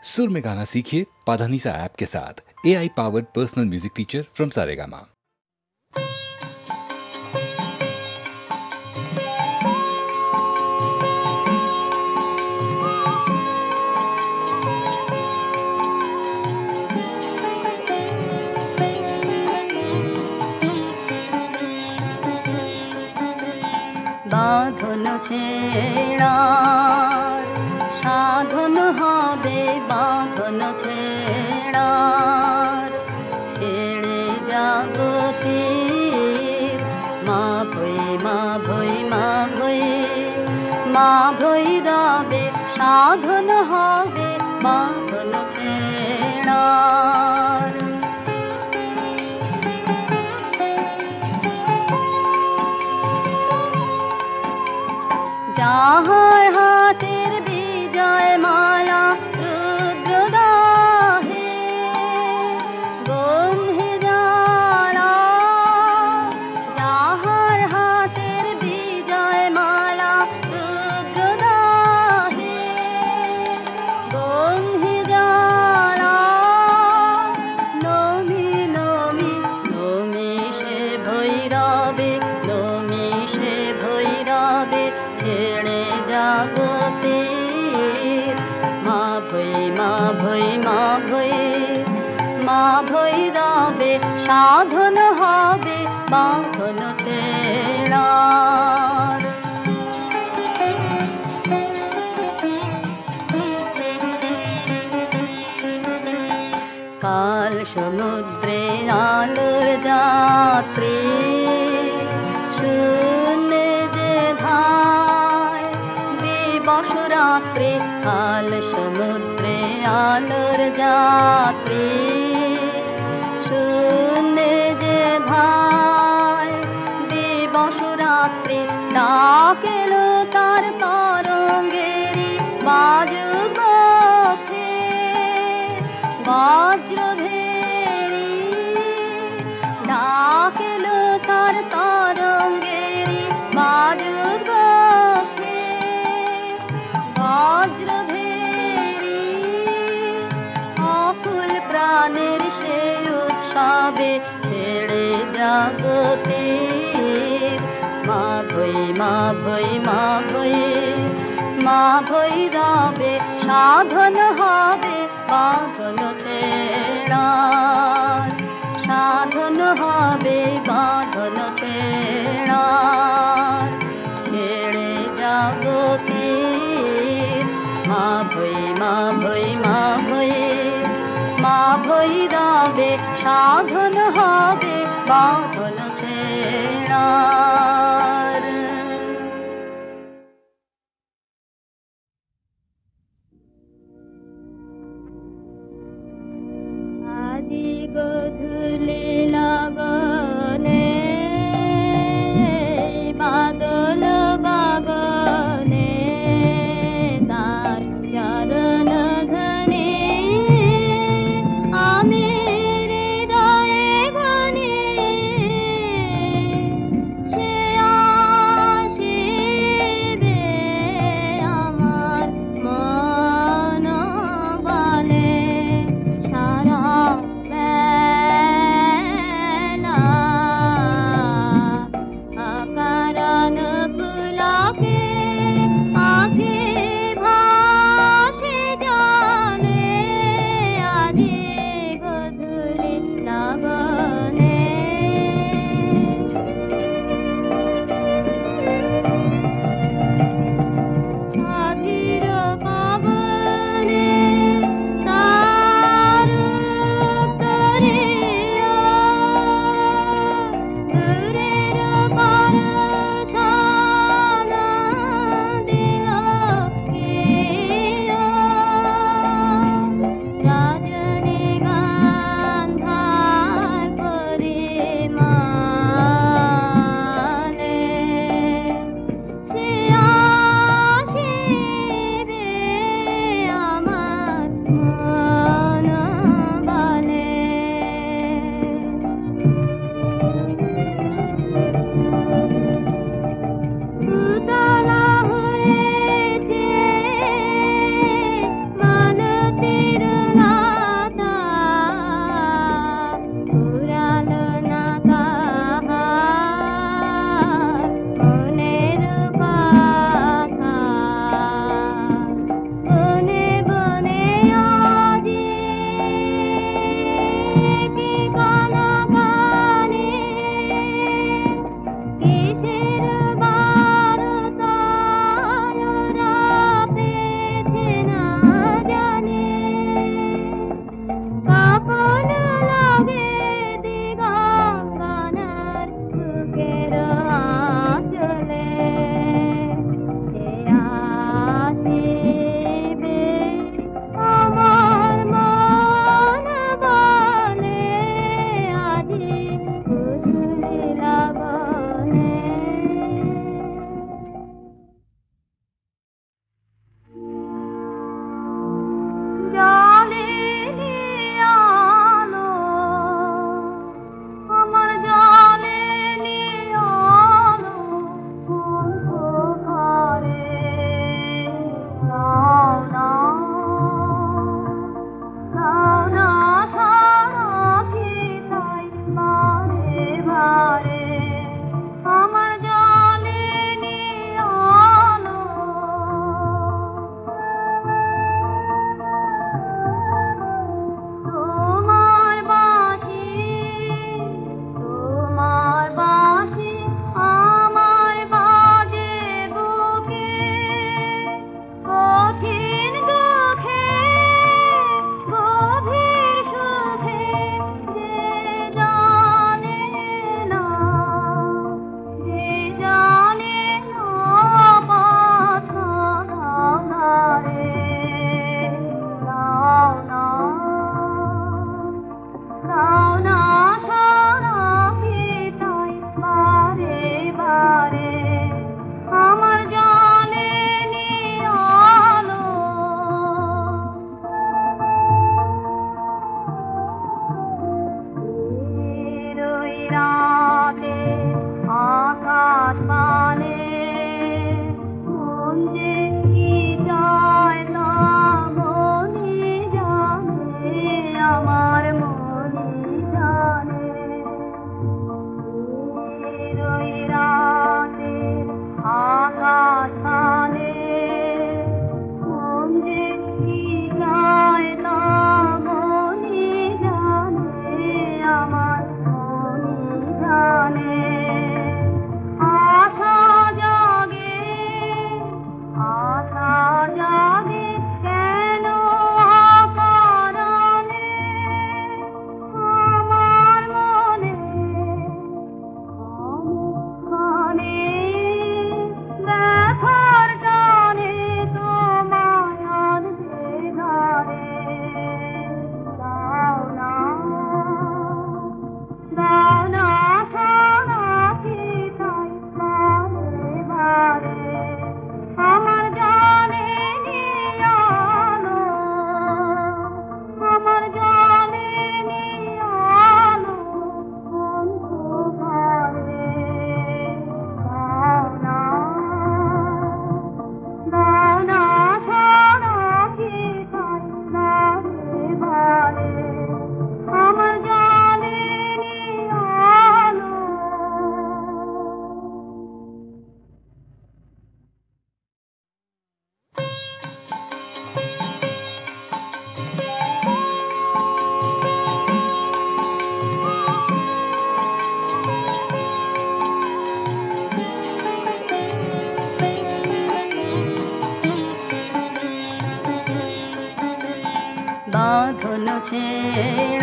सुर में गाना सीखिए पाधानीसा ऐप के साथ। AI powered personal music teacher from Saregama. বাঁধন ছেড়া সাধন হবে, বাঁধন ছেড়ার ছেড়ে জাগতে মা ভৈ মা ভৈ মা ভৈ মা ভৈ রবে, সাধন হবে বাঁধন ছেড়ার। যাহার হাতের বিজয় মালা রুদ্রদাহে বন্ধে জ্বালা, যাহার হাতের বিজয় মালা রুদ্রদাহে বন্ধে জ্বালা, নমি নমি নমি সে ভৈরবে, নমি সে ভৈরবে ছেড়ে জাগতে মা ভৈ মা ভৈ মা ভৈ মা ভৈ রবে, সাধন হবে বাঁধন ছেড়ার। কাল সমুদ্রে আলোর যাত্রী শূন্যে যে ধায়, দিবস রাত্রে কাল সমুদ্রে আলোর যাত্রী শূন্যে যে ধায়, দিবস রাত্রে ডাকেল তার তরঙ্গেরি বাজুবক্ষে বজ্রভেরি, ডাকেল তার তরঙ্গেরি বাজুবক্ষে বজ্রভেরি, অকুল প্রাণের সে উৎসবে ছেড়ে জাগতে মা ভৈ মা ভৈ মা ভৈ মা ভৈ রবে, সাধন হবে বাঁধন ছেড়ার, সাধন হবে বাঁধন ছেড়ার, ছেড়ে জাগতে মা ভৈ মা ভৈ মা ভৈ মা ভৈ রবে, সাধন হবে বাঁধন ছেড়ার। আজি গধূলি লগনে বাদল বাগনে তার চরণ ধনে আমি হৃদয়ে ঘনে, সে বাঁধন ছেড়ার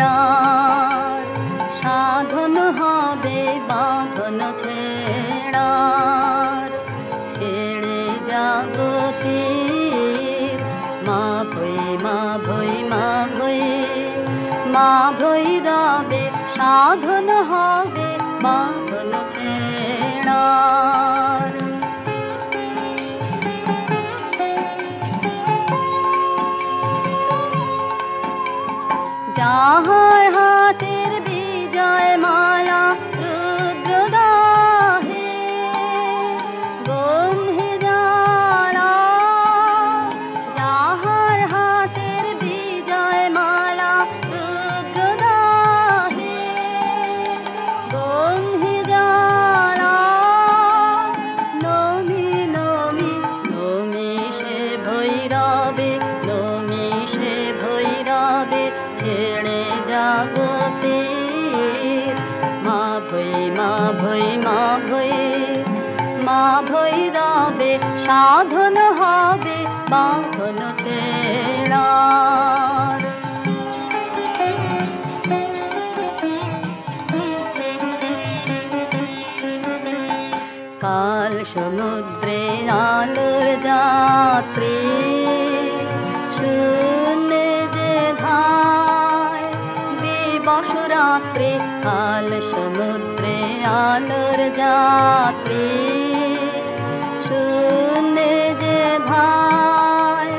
সাধন হবে বাঁধন ছেড়ার ছেড়ে জগতের মা ভৈ মা ভৈ মা ভৈ মা ভৈরবে সাধন হবে বাঁধন ছেড়ার যাহার হাতের বিজয় মালা রুদ্রদাহে বন্ধে জ্বালা যাহার হাতের বিজয় মালা রুদ্রদাহে বন্ধে জ্বালা নমি নমি নমি সে ভৈরবে নমি সে ভৈরবে ছেড়ে জগতের মা ভৈ মা ভৈ মা ভৈ মা ভৈরবে সাধন হবে বাঁধন ছেড়ার কাল সমুদ্রে আলোর যাত্রী শূন্যে যে ধায় দিবস রাত্রে কাল সমুদ্রে আলোর যাত্রী শূন্যে যে ধায়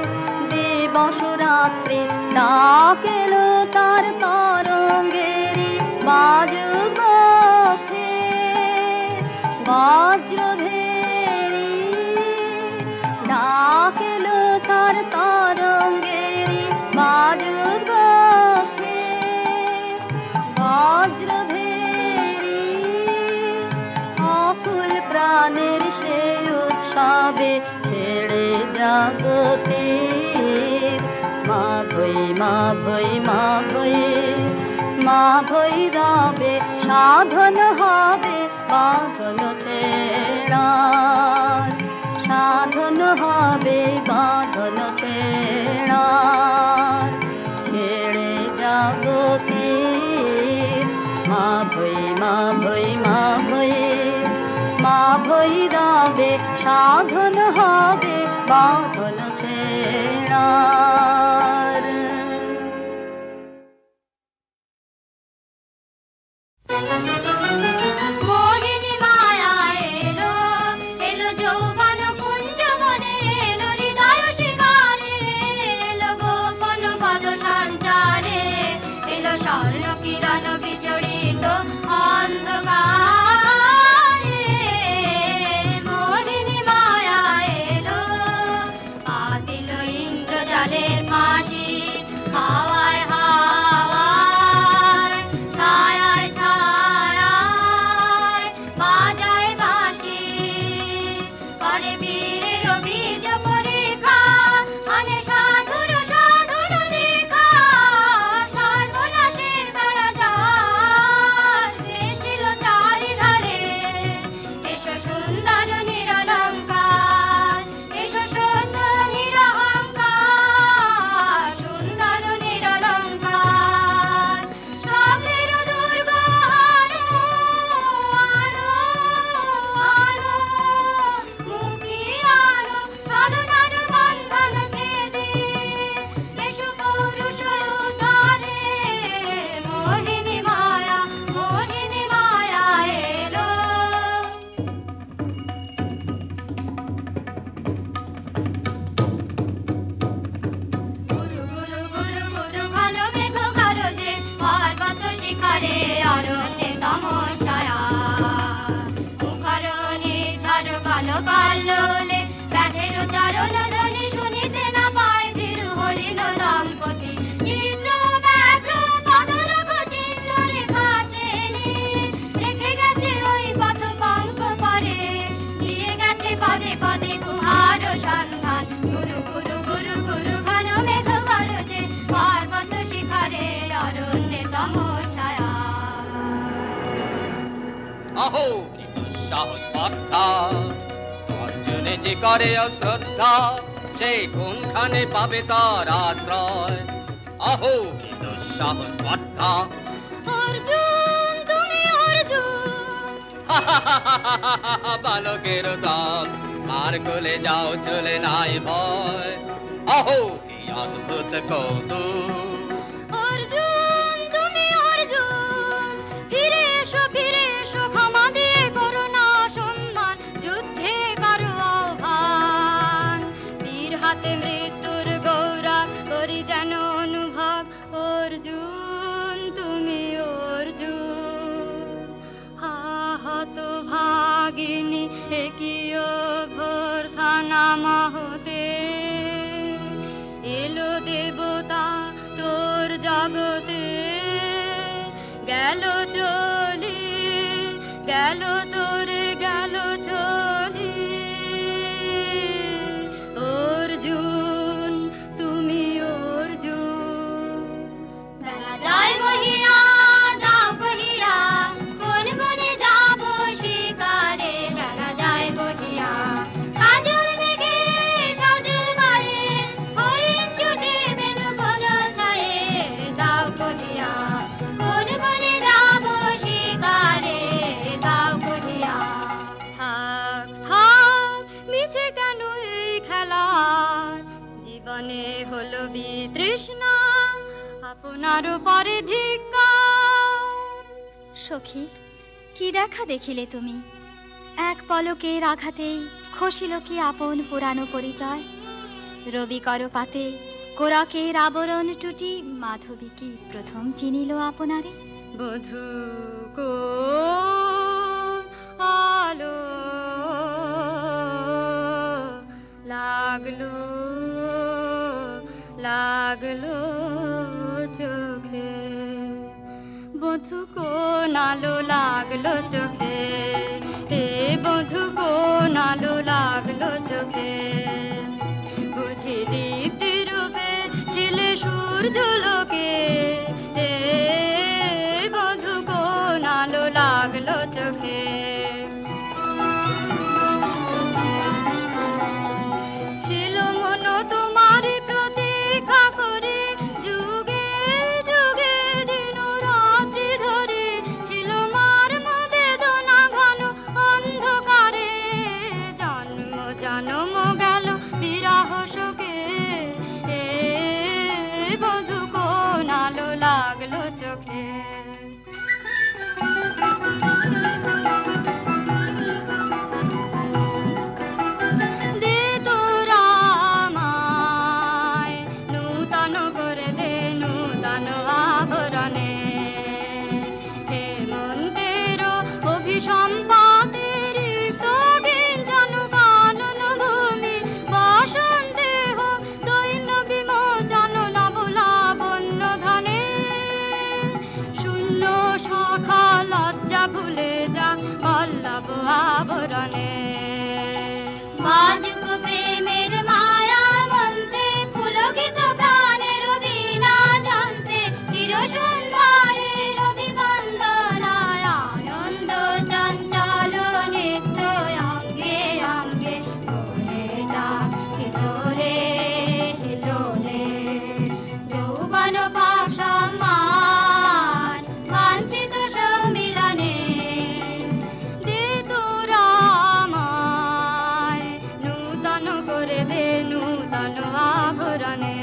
দিবস রাত্রে ডাকেল তার তরঙ্গেরি বাজুগোখে বজ্রভেরি ডাকেল তার তরঙ্গেরি বাজুগোখে বজ্রভেরি অকুল প্রাণের সে উৎসবে ছেড়ে জগতের মা ভৈ মা ভৈ মা ভৈ মা ভৈরবে সাধন হবে বাঁধন ছেড়ার সাধন হবে বাঁধন ছেড়ার ছেড়ে জগতের মা ভৈ মা ভৈ মা ভৈ মা ভৈরবে সাধন হবে বাঁধন ছেড়ার মোহিনী মায়া এলো এলো যৌবন কুঞ্জ বনে এলো হৃদয় শিখারে এলো গোপন পদ সঞ্চারে এলো স্বর্ণ কিরণ বিজড়িত অন্ধকারে মোহিনী মায়া এলো পাতিল ইন্দ্রজালের ফাঁসি হাওয়ায় হাওয়ায় ছায়ায় ছায়ায় বাজায় বাঁশি করে বীরের বীজ পরীক্ষা আনে সাধুর সাধুর দীক্ষা সর্বনাশের বেড়া জাল সৃষ্টিল চারিধারে এসো সুন্দর নিরলঙ্কার এসো সুন্দর নিরহংকার সুন্দর নিরলঙ্কার স্বপ্নের দুর্গ আনো আনো আনো মুক্তি আনো সাধনার বন্ধন ছেদে এসো পুরুষ উদ্ধারে মোহিনী মায়া এলো গুরু গুরু গুরু গুরু ঘন মেঘ গরজে পর্বত শিখরে অরণ্যে তমস্যায়া মুখরণে ঝড় কালো কাল্লোলে ব্যাধের চরণ ধ্বনি শুনিতে না পায় ভীরু হরিণ দম্পতি চিত্র ব্যাঘ্র পদনখ চিহ্ন রেখা চেনে রেখে গেছে ওই পথ পঙ্ক পরে দিয়ে গেছে পদে পদে গুহার সন্ধান গুরু গুরু গুরু গুরু ঘন মেঘ গরজে পর্বত শিখরে অরণ্যে তমস্যায়া আহো কি দুঃসাহস স্পর্ধা অর্জুনে যে করে অশ্রদ্ধা সে কোনখানে পাবে তার আশ্রয় আহো কি দুঃসাহস স্পর্ধা! অর্জুন তুমি অর্জুন, বালকের দল, আর কোলে যাও চলে নাই ভয়। আহো কি অদ্ভুত কৌতুক! অর্জুন তুমি অর্জুন, ফিরে এসো ক্ষমা দিয়ে করো না সম্মান, যুদ্ধে কারো আহ্বান, বীর হাতে মৃত্যুর গৌরব করি যেন অনুভব। অর্জুন তুমি অর্জুন, হাহত ভাগিনী একই অভ্যর্থনা মহতে, এলো দেবতা তোর জগতে, গেল চলি গেল তোরে গেল চলি। অর্জুন তুমি অর্জুন, বেলা যায় বহিয়া দাও কহিয়া, কোন বনে যাব শিকারে। বেলা যায় বহিয়া কাজল মেঘে সজল মায়ে, হরিণ ছুটে বেনু বন ছায়ে। দাও কহিয়া কোন বনে যাব শিকারে, দাও কহিয়া। থাক থাক মিছে কেন এই খেলা, জীবনে হলো বিতৃষ্ণা, আপনার পরে ধিক্কার। সখী, কি দেখা দেখিলে তুমি? এক পলকের আঘাতেই খসিল কি আপন পুরানো পরিচয়। রবি কর পাতে কোরাকের আবরণ টুটি, মাধবী কি প্রথম চিনিল আপনারে? বধূ কো আলো লাগলো লাগলো চোখে, বধূ কোন আলো লাগলো চোখে, এ বধূ কোন আলো লাগলো চোখে। বুঝি দীপ্তি রূপে ছিলে সূর্যলোকে, এ বধূ কোন আলো লাগলো চোখে। ছিল মন তোমার প্রতীক্ষা করে, যুগে যুগে দিন রাত্রি ধরে, ছিল মর্ম বেদনা ঘন অন্ধকারে। জন্ম জন্ম গেল বিরহ শোকে, এ বধূ কোন আলো লাগলো চোখে। দে তোরা আমায় নূতন করে দে নূতন আভরণে, হেমন্তের অভিসম্পাতে রিক্ত গিঞ্জন কানন ভূমি, বসন্তে হোক দৈন্য বিমোচন নব লাবণ্য ধনে। শূন্য শাখা লজ্জা ভুলে যা বল্লভ আবরণে। বাজুক প্রেমের মায়া মন্তে, পুলকিত প্রাণের বীণা যন্ত্রে, চির সুন্দরের অভিবন্দনায়, আনন্দ চঞ্চল নৃত্য অঙ্গে অঙ্গে। ওরে যাক হিলোলে হিলোলে, যৌবন পাশামান বাঞ্ছিত সম্মিলনে। দে তোরা আমায় নূতন করে দে নূতন আভরণে।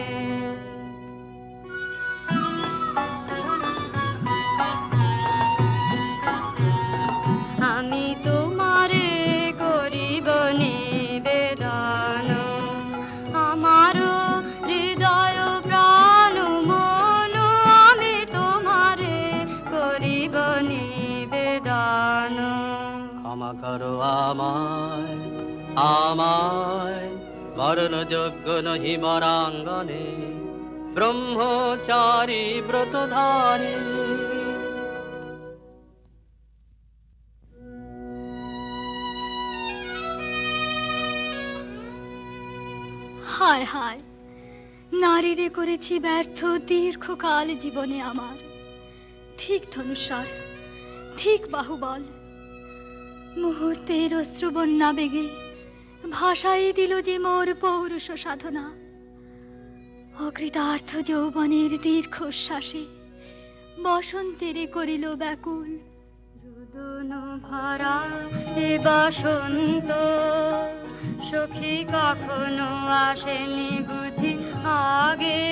আমি তোমারে করিব নিবেদন, আমারও হৃদয় প্রাণ মন, আমি তোমারে করিব নিবেদন। ক্ষমা করো আমায় আমায়, মরণযোগ্য নহি মরাঙ্গনে, ব্রহ্মচারী ব্রতধারী। হায় হায়, নারীরে করেছি ব্যর্থ দীর্ঘকাল জীবনে আমার। ঠিক ধনুস্বর, ঠিক বাহুবল, মুহূর্তের অশ্রুবন্যা বেগে ভাষাই দিল যে মোর পৌরুষ সাধনা। অকৃতার্থ যৌবনের দীর্ঘশ্বাসে বসন্তেরে করিল ব্যাকুল। রোদন ভরা এ বসন্ত সখী কখনো আসেনি বুঝি আগে।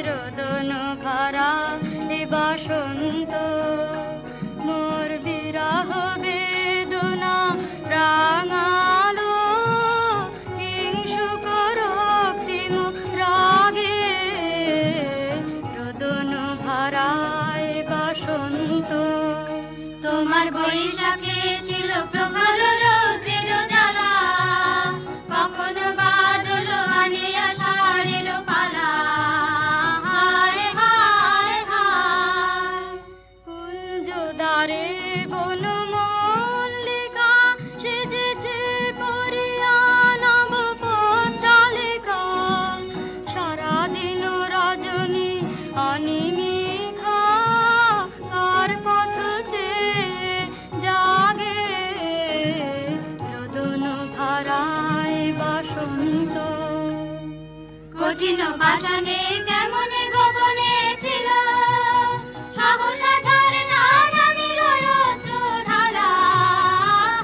রোদন ভরা এ বসন্ত মোর বিরহ বেদনা রাঙালো কিংসুক রক্তিম রাগে। রোদন ভরা এ বসন্ত তোমার বৈশাখে ছিল প্রখর রৌদ্রের জ্বালা, কখন বাদল আনিয়া সারের পালা। হায় হায় হায় কুঞ্জ দ্বারে বন মল্লিকা সেজেছে পরিয়া নব পত্রালিকা। সারাদিন রজনী অনিমিখা কার পথ চেয়ে জাগে। রোদন ভরায় বসন্ত কঠিন পাষাণে কেমনে গোপনে ছিল সহসা ঝরনা নামিল অশ্রু ঢালা।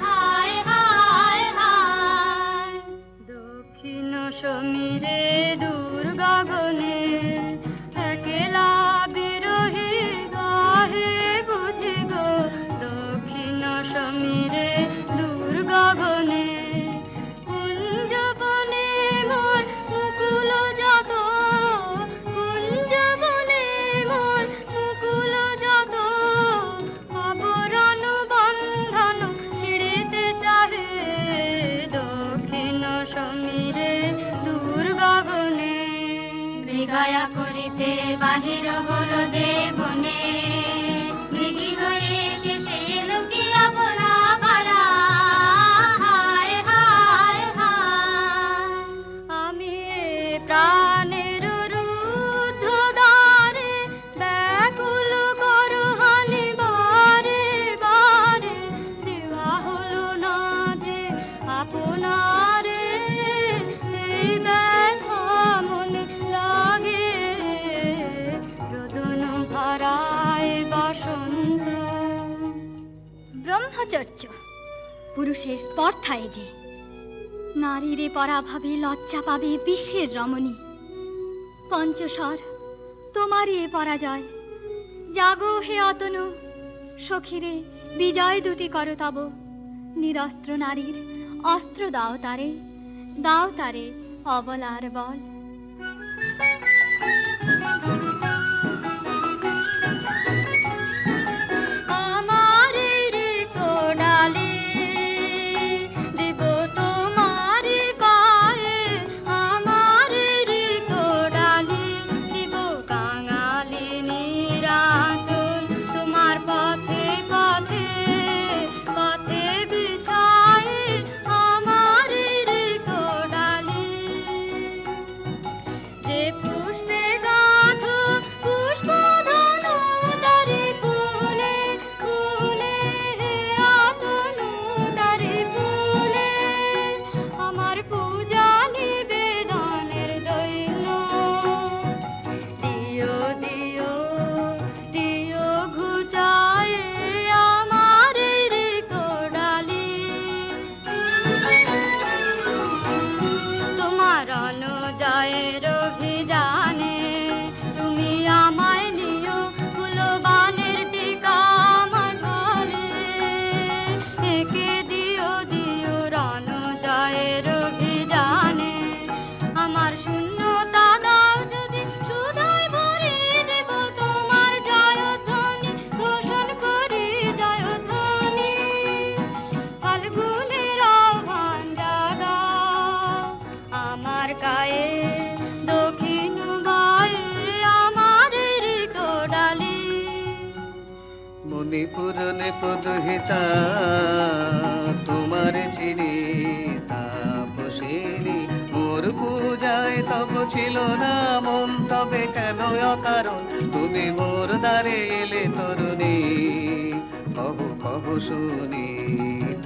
হায় হায় হায় দক্ষিণ সমীরে দূর গগনে একলা বিরহী গাহে বুঝি গো। দক্ষিণ সমীরে দূর গগনে কুঞ্জ বনে মোর মুকুল যত, কুঞ্জ বনে মোর মুকুল যত আবরণ বন্ধন ছিড়িতে চাহে। দক্ষিণ সমীরে দূর গগনে মৃগয়া করিতে বাহির হলো যে বনে, মৃগী হয়ে শেষে এলো কি আপনা পালা। হায় হায় হায় আমি এ প্রাণের রুদ্ধ দ্বারে ব্যাকুল করহানি বারে বারে। দেওয়া হলো না যে আপনারে এই ব্যথা মনে লাগে। রোদন ভরায় বসন্ত ব্রহ্মচর্য পুরুষের স্পর্ধায় যে নারীরে পরাভাবে লজ্জা পাবে বিশ্বের রমণী। পঞ্চস্বর তোমারই এ পরাজয়। জাগো হে অতনু সখীরে বিজয় দূতি করো তব। নিরস্ত্র নারীর অস্ত্র দাও তারে অবলার বল। আমার কোডালি দিব তোমার পায়ে। আমার কোডালি দিব কাঙালি নিরাচল তোমার পথে পথে পথে বিছায়। আমার কোডালি যে পুষ্পে গাঁথ পুষ্পধনু তারি ফুলে ফুলে হে আতনু তারি ফুলে। আমার পূজা নিবেদনের দৈন্য দিও দিও দিও ঘুচায় আমার কোডালি। তোমার অনুজয়ের অভিযানে তুমি আমায় নিও ফুলবানের টিকা আমার ঢালে। একে দিও দিও রণজয়ের অভিযানে আমার শূন্যতা দাও যদি শুধুই ভরিয়ে দেব তোমার জয়ধ্বনি ঘোষণ করি জয়ধ্বনি। ফাল্গুনের আহ্বান জাগাও আমার গায়ে দক্ষিণ বায়ে আমার কোডালি। মণিপুর নেপদহিতা তোমার চিনি তাপসিনী। মোর পূজায় তব ছিল না মন, তবে কেন অকারণ তুমি মোর দ্বারে এলে তরুণী। কহু কহু শুনি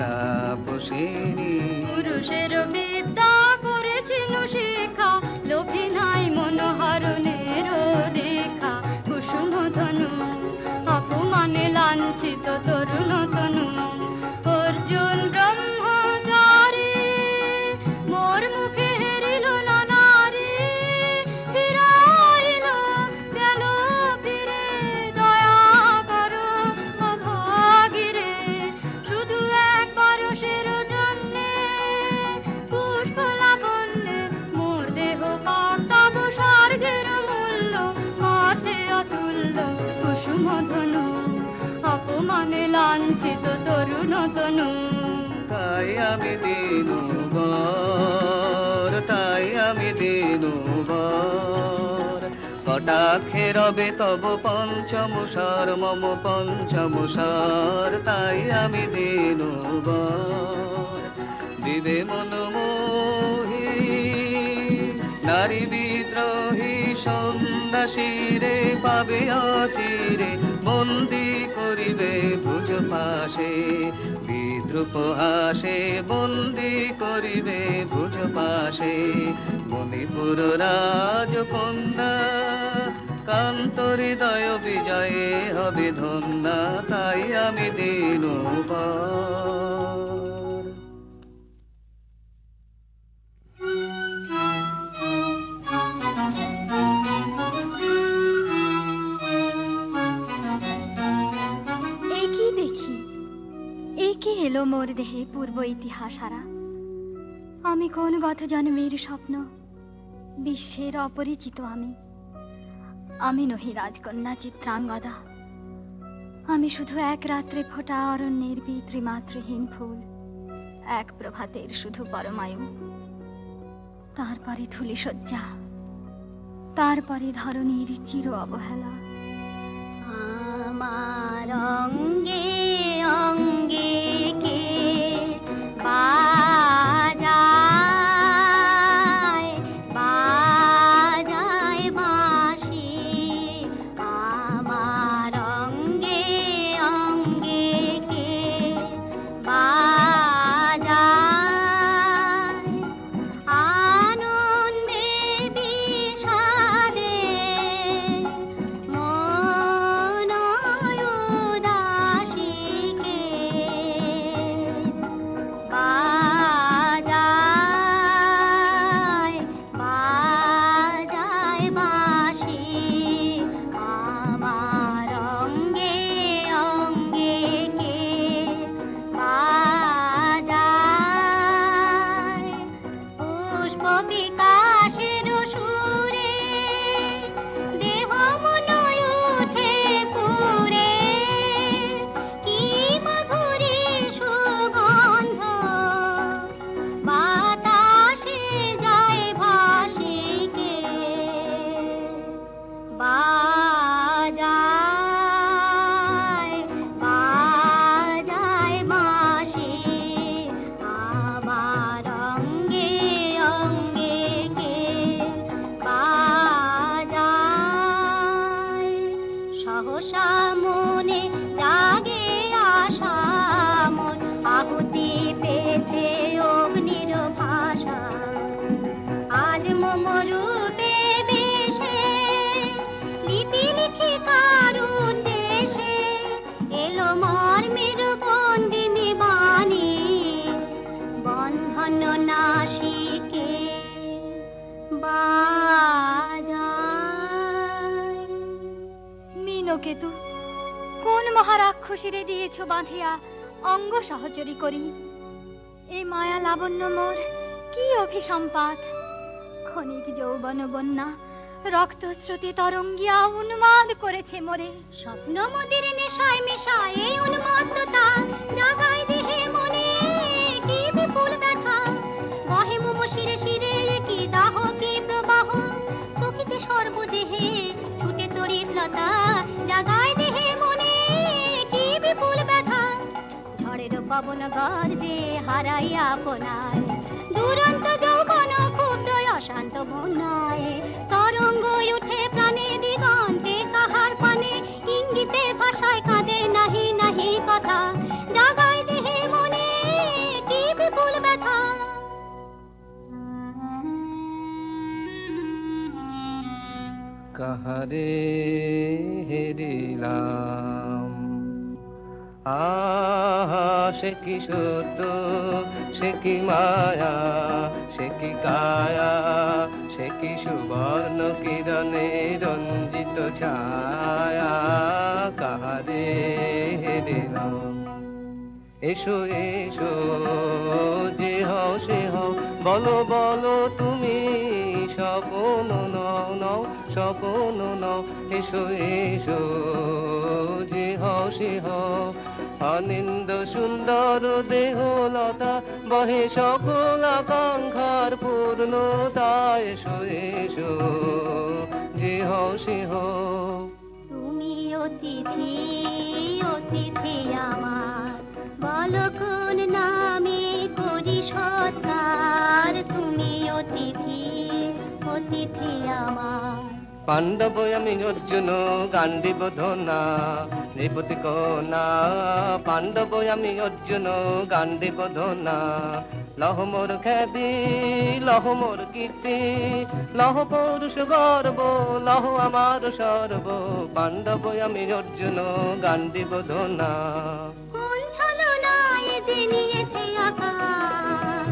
তাপসিনী। পুরুষের বিদ্যা করেছি বিষ্ণু শিখা, লোভে নাই মনোহরণের দেখা। কুসুম ধনু অপমানে লাঞ্ছিত তরুণ তনু, অর্জুন ব্রহ্মচারী মোর মুখে হেরিল না নারী। ফিরাইল গেল ফিরে দয়া করো অভাগীরে, শুধু একবার সের জন্যে পুষ্প লাবণ্যে মোর দেহ পাতাব স্বর্গের মূল্য, মাথে অতুল্য কুসুম ধনু অপমানে লাঞ্ছিত তরুণ তনু। তাই আমি দিনুবর, তাই আমি দিনুবর, কটাক্ষে রবে তব পঞ্চমুষার মম পঞ্চমুষার। তাই আমি দিনুবর, দিবে মনমোহী নারী বিদ্রোহী সন্ন্যাসীরে পাবে অচিরে, বন্দি করিবে ভুজ পাশে বিদ্রুপ হাসে, বন্দি করিবে ভুজ পাশে। মণিপুর রাজকন্যা কান্ত হৃদয় বিজয়ে হবে ধন্যা, তাই আমি দিনুবর। একে এলো মোর দেহে পূর্ব ইতিহাস হারা। আমি কোন গত জন্মের স্বপ্ন, বিশ্বের অপরিচিত আমি নহি রাজকন্যা চিত্রাঙ্গদা। আমি শুধু এক রাত্রে ফোটা অরণ্যের পিতৃমাতৃহীন ফুল, এক প্রভাতের শুধু পরমায়ু। তারপরে ধূলিসজ্জা, তারপরে ধরণীর চির অবহেলা। আমার অঙ্গে অঙ্গে কে বাজায় বাজায় বাঁশি, আমার অঙ্গে অঙ্গে কে বাজায় আনন্দে বিষাদে মন উদাসীকে বাজায় বাজায় বাঁশি, আমার অঙ্গে অঙ্গে কে বাজায় পুষ্প বিকাশের সুরে দেহ মন উঠে পুরে, কি মাধুরী সুগন্ধ বাতাসে যায় ভাসিকে বাজায় বাজায় বাঁশি, আমার অঙ্গে অঙ্গে কে বাজায় সহসা মনে জাগে আশা মোর, আহুতি পেয়েছে অগ্নির ভাষা। আজ মম রূপে বেশে লিপি লিখি কার উদ্দেশে, এলো মর্মের বন্দিনী বাণী বন্ধন নাশিকে বাজায়। মীনকেতু, কোন মহারাক্ষসীরে দিয়েছ বাঁধিয়া অঙ্গ সহচরী করি? এ মায়া লাবণ্য মোর কি অভিসম্পাত! ক্ষণিক যৌবন বন্যা রক্তস্রোতে তরঙ্গিয়া উন্মাদ করেছে মোরে। স্বপ্ন মদির নেশায় মেশায় এই উন্মত্ততা, জাগায় দেহে মনে কি বিপুল ব্যথা। বহে মম শিরে শিরে কি দাহ কি প্রবাহ, চকিতে সর্বদেহে ছুটে তড়িৎ লতা। জাগায় দেহে মনে কি বিপুল ব্যথা, ঝড়ের পবন গর্জে হারাইয়া আপনায়। দুরন্ত যৌবন ক্ষুব্ধ অশান্ত বন্যায়, তরঙ্গ উঠে প্রাণে দিগন্তে কাহার পানে। ইঙ্গিতে ভাষায় কাঁদে নাহি নাহি কথা, জাগায় দেহে মনে কি বিপুল ব্যথা। কাহারে হেরিলাম। আহা সে কি সত্য, সে কি মায়া, সে কি কায়া, সে কি সুবর্ণ কিরণে রঞ্জিত ছায়া, কাহারে হেরিলাম। এসো এসো যে হও সে হও, বলো বলো তুমি স্বপ্ন নও নও, স্বপ্ন নও। এসো এসো যে হও সে হও, অনিন্দ সুন্দর দেহলতা বহে সকল আকাঙ্ক্ষার পূর্ণতা। এসো এসো যে হও সে হও। তুমি অতিথি অতিথি আমার, বলো কোন নামে করি সৎকার। তুমি অতিথি অতিথি আমার। পাণ্ডব আমি অর্জুন গান্ডীব ধনা নিপতি কনা, পাণ্ডব আমি অর্জুন গান্ডীব ধনা। লহ মোর খ্যাতি লহ মোর কীর্তি, লহ পৌরুষ গর্ব, লহ আমার সর্ব। পাণ্ডব আমি অর্জুন গান্ডীব ধনা। কোন ছলনায় যে নিয়েছে আকার,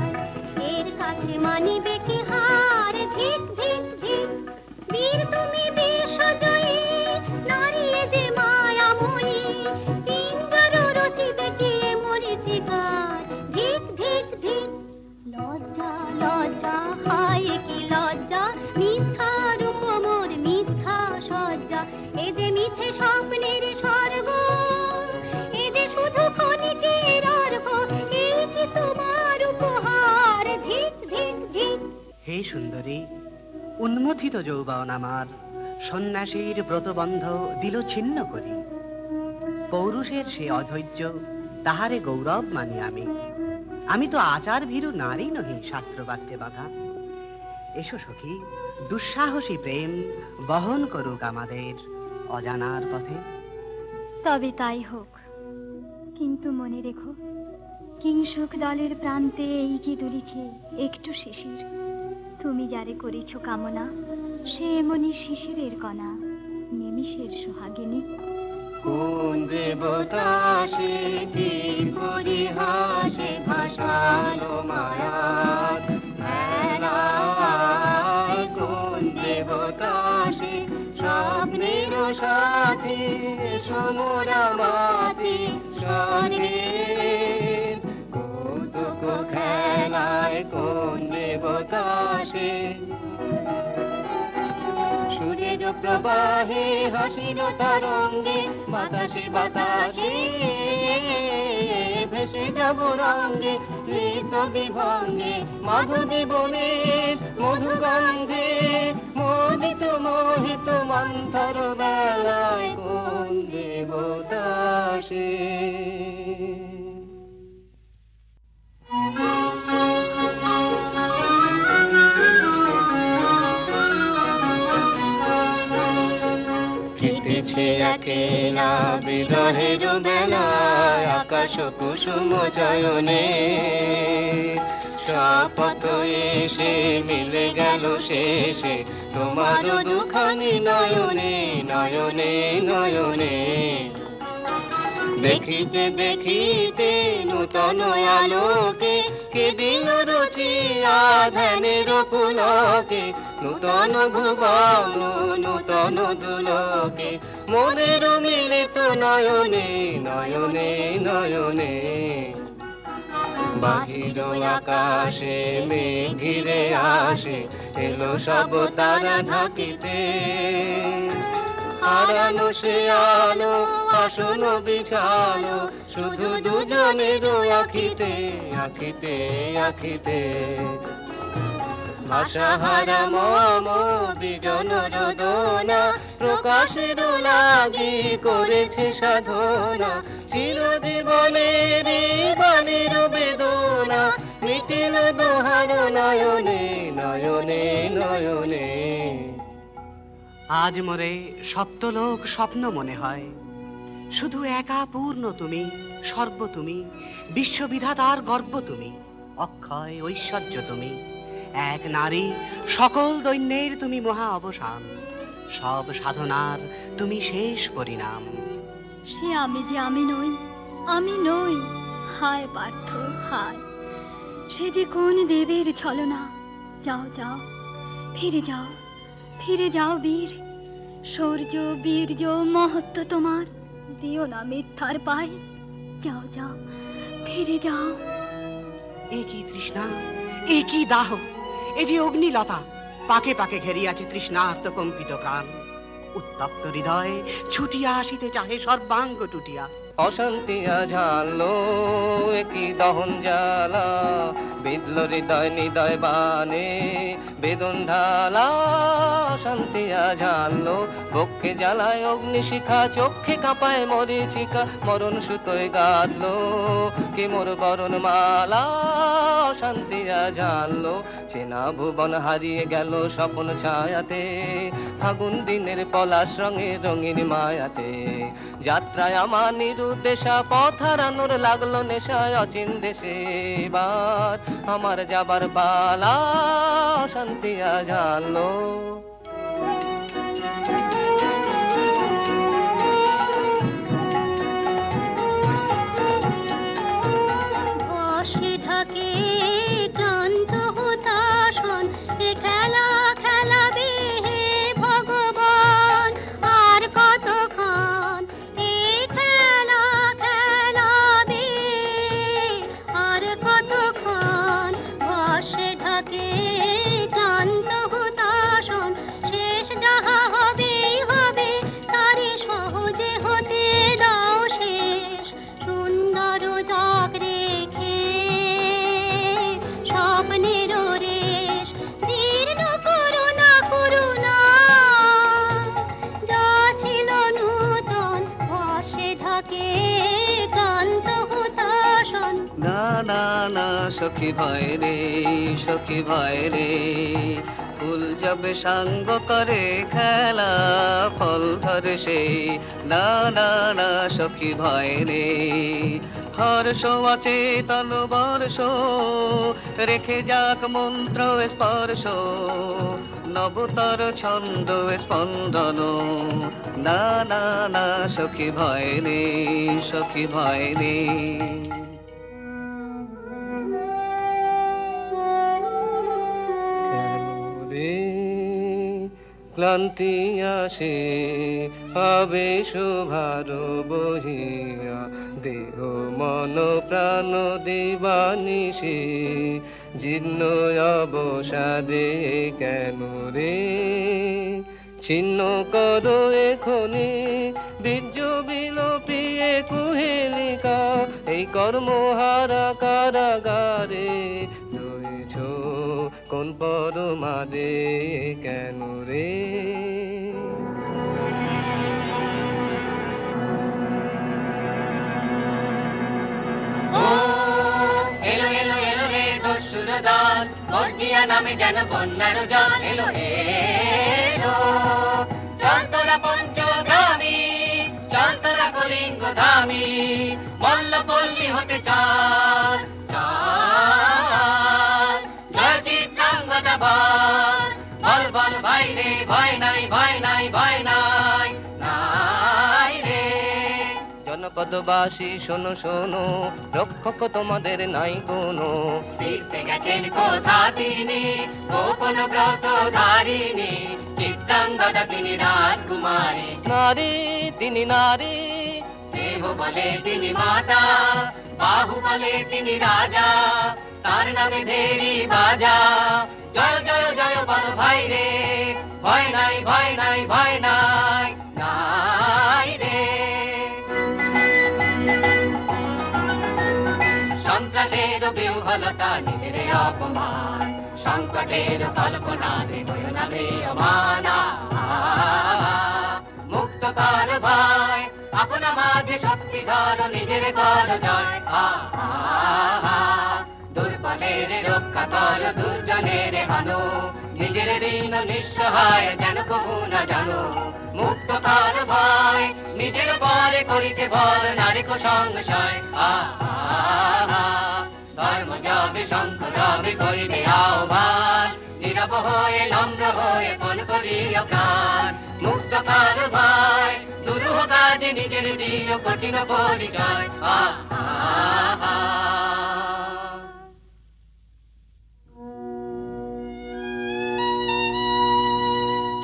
এর কাছে মানিবে কি হার। ধিক ধিক ধিক বীর তুমি বিশ্বজয়ী, নারী যে মায়াময়ী। পিঞ্জর রচিবে কে মরীচিকার। ধিক ধিক ধিক লজ্জা লজ্জা হায় কি লজ্জা, মিথ্যা রূপ মোর মিথ্যা সজ্জা। এ যে মিছে স্বপ্নের স্বর্গ, এ যে শুধু ক্ষণিকের অর্ঘ। এই কি তোমার উপহার। ধিক ধিক ধিক। হে সুন্দরী, উন্মথিত যৌবন আমার সন্ন্যাসীর ব্রতবন্ধ দিল ছিন্ন করি। পৌরুষের সে অধৈর্য, তাহারে গৌরব মানি আমি। আমি তো আচার ভীরু নারী নহি, শাস্ত্রবাক্যে বাধা। এসো সখী, দুঃসাহসী প্রেম বহন করুক আমাদের অজানার পথে। তবে তাই হোক, কিন্তু মনে রেখো, কিংসুক দলের প্রান্তে এই যে দুলিছে একটু শিশির। তুমি যারে করেছ কামনা, সে এমনি শিশিরের কণা, নিমিষের সোহাগিনী। কোন দেবতা সে কি পরিহাসে ভাসালো মায়ার ভেলায়। কোন দেবতা সে স্বপ্নের সাথী, সমরা মাথি স্বর্গে কৌতুক খেলায়। কোন দেবতা সে সুরের প্রবাহে হাসির তরঙ্গে, বাতাসে বাতাসে ভেসে যাব রঙ্গে। ঋত বিভঙ্গে মাধবী বনের মধুগন্ধে, মোদিত মোহিত মন্থর বেলায়। কোন দেবতা সে। কেটেছে একেলা বিরহের বেলায়, আকাশ কুসুম চয়নে। শপথ এসে মিলে গেল শেষে, তোমার দুখানি নয়নে নয়নে নয়নে। দেখিতে দেখিতে নূতন আলোকে, কে দিল রচিয়া ধ্যানের পুলকে। নূতন ভুবন নূতন দুলকে, মোদের মিলিত নয়নে নয়নে নয়নে। বাহির আকাশে মেঘ ঘিরে আসে, এলো সব তারা ঢাকিতে। হারানো সে আলো আসন বিছালো, শুধু দুজনের আখিতে আখিতে আখিতে। ভাষাহারা মম বিজন রোদনা, প্রকাশের লাগি করেছে সাধনা। চিরজীবনের বাণীর বেদনা, মিটিল দোহার নয়নে নয়নে নয়নে। আজ মোরে সপ্তলোক স্বপ্ন মনে হয়, শুধু একা পূর্ণ তুমি, সর্ব তুমি, বিশ্ববিধাতার গর্ব তুমি, অক্ষয় ঐশ্বর্য তুমি। এক নারী সকল দৈন্যের তুমি মহা অবসান, সব সাধনার তুমি শেষ পরিণাম। সে আমি যে আমি নই, আমি নই। হায় পার্থ হায়, সে যে কোন দেবের ছলনা। যাও যাও, ফিরে যাও, ফিরে যাও বীর। শৌর্য বীর্য মহত্ব তোমার, দিও না মিথ্যার পায়। যাও যাও, ফিরে যাও। এ কি তৃষ্ণা, এ কি দাহ, এ যে অগ্নিলতা, পাকে পাকে ঘেরিয়াছে তৃষ্ণার্ত কম্পিত প্রাণ। উত্তপ্ত হৃদয় ছুটিয়া আসিতে চাহে সর্বাঙ্গ টুটিয়া। অশান্তি ঝালো একই দহন জ্বালা, বিদল হৃদয় নিদয় বানে বেদন ঢালা। অশান্তি ঝালো বক্ষে জ্বালায় অগ্নিশিখা, চোখে কাঁপায় মরিচিকা, মরণ সুতোয় গাঁথলো কি মোর বরণ মালা। অশান্তি ঝালো চেনা ভুবন হারিয়ে গেল স্বপ্ন ছায়াতে, ফাগুন দিনের পলাশ রঙের রঙিন মায়াতে। যাত্রায় আমার নিরুদ্দেশা, পথ হারানোর লাগলো নেশায় অচিন দেশে। এবার আমার যাবার পালা, অশান্তি জানলো। বসে ঢাকে ক্লান্ত হতাশন, এ খেলা খেলাবে হে ভগবান। আর কতক্ষণ এই খেলা খেলাবে, আর কতক্ষণ। বসে ঢাকে ক্লান্ত হতাশন, শেষ যাহা হবেই হবে, তারে সহজে হতে দাও শেষ। সুন্দর জগ রেখে স্বপ্নের রেশ, জীর্ণ করুণা করুণা যা ছিল নূতন। বসে ঢাকে ক্লান্ত হতাশন। না না না সখী ভয় রে, সখী ভয় রে, ফুল যাবে সাঙ্গ করে খেলা ফল ধরে সে। না না না সখী ভয় রে, হর্ষ অচেতন বর্ষ রেখে যাক মন্ত্র স্পর্শ, নবতর ছন্দ স্পন্দন। না না না সখী ভয় রে, সখী ভয় রে। ক্লান্তি আসে আবেশ ভার বহিয়া, দেহ মন প্রাণ দিবানিশি জীর্ণ অবসাদে কেন রে। ছিন্ন করো এখনি বীর্য বিলোপিয়ে কুহেলিকা, এই কর্মহারা কারাগারে রয়েছ কোন পরমাদে কেন রে। এলো এলো এলো রে দস্যুর দল, মর্জিয়া নামে যেন বন্যার জল। এলো এলো চল তোরা পঞ্চগ্রামী, চল তোরা কলিঙ্গ ধামী, মল্লপল্লী হতে চল চল। জয় চিত্রাঙ্গদা বল, বল বল ভাই রে, ভয় নাই ভয় নাই ভয় নাই নাই রে। জনপদবাসী শোনো শোনো, রক্ষক তোমাদের নাই কোনো। ফিরতে গেছেন কোথা তিনি, গোপন ব্রত ধারিণী, চিত্রাঙ্গদা তিনি রাজকুমারী। নারী তিনি নারী, দেহ বলে তিনি মাতা, বাহু বলে তিনি রাজা, তার নামে ভেরি বাজা। জয় জয় জয় বল ভাই রে, ভয় নাই ভয় নাই ভয় নাই নাই রে। সন্ত্রাসের বিহ্বলতা নিজের অপমান, সংকটের কল্পনাতে হয়ে না প্রিয়মানা। মুক্ত কর ভয়, আপনা মাঝে শক্তি ধর, নিজের কর জয়। দুর্বলের রক্ষা কর, দুর্জনের হানো, নিজের দিন নিঃসহায় যেন কবু না জানো। মুক্ত কর ভয়, নিজের পরে করিতে ভর, নারী সংশয়। ধর্ম যাবে শঙ্খ রবে করিবে আহ্বান, নীরব হয়ে নম্র হয়ে কোন করিয়া প্রাণ। কার ভাই দুরূহ কাজে নিজের দিও কঠিন পরিচয়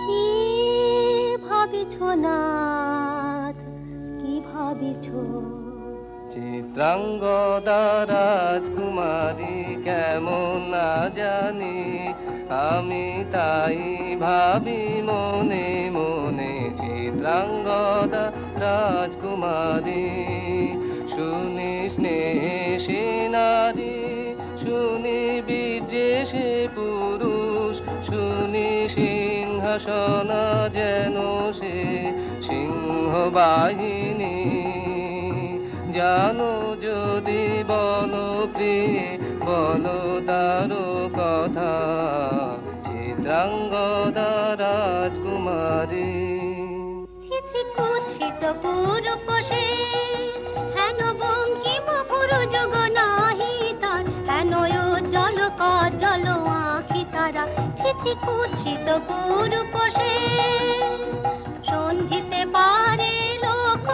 কি ভাবিছ নাথ কি ভাবিছ চিত্রাঙ্গদা রাজকুমারী কেমন না জানি আমি তাই ভাবি মনে মনে চিত্রাঙ্গদা রাজকুমারী শুনি স্নেহে নারী শুনি বীর্যে সে পুরুষ শুনি সিংহাসন যেন সে সিংহ বাহিনী জানো যদি বলো প্রিয়ে বলো তার কথা চিত্রাঙ্গদা রাজকুমারী ছিছি কুৎসিত পুরুষে হেন বঙ্কিম পুরুযোগ নাহি তার হেন জল কজল আঁখি তারা ছিছি কুৎসিত পুরুষে সন্ধিতে পারে লোক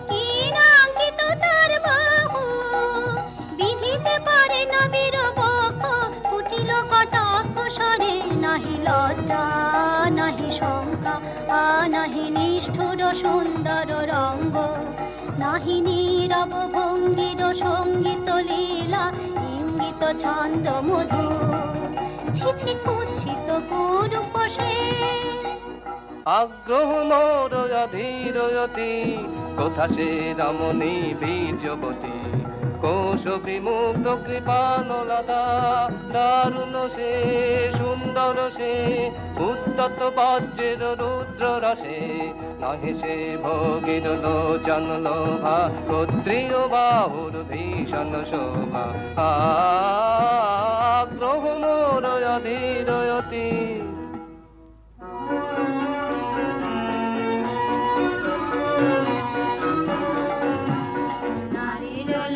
কি নাঙ্কিত তার বাহু বিধিতে পারে না বীরবক্ষ কুটিল কটাক্ষ স্বরে নাহি লজ্জা নাহি শঙ্কা নাহি নিষ্ঠুর সুন্দর রঙ্গ নাহি নীরব ভঙ্গির সঙ্গীত লীলা ইঙ্গিত ছন্দ মধু ছিছি কুৎসিত পুরুষে আগ্রহ মোর অধীরয়তি কোথা সে রমণী বীর্যবতী কোশ বিমুগ্ধ কৃপানলতা দারুণ সে সুন্দর সে উদ্যত বজ্রের রুদ্র রসে নহে সে ভোগের লোচন লোভা ক্ষত্রিয় বাহুর ভীষণ শোভা আগ্রহ মোর অধীরয়তি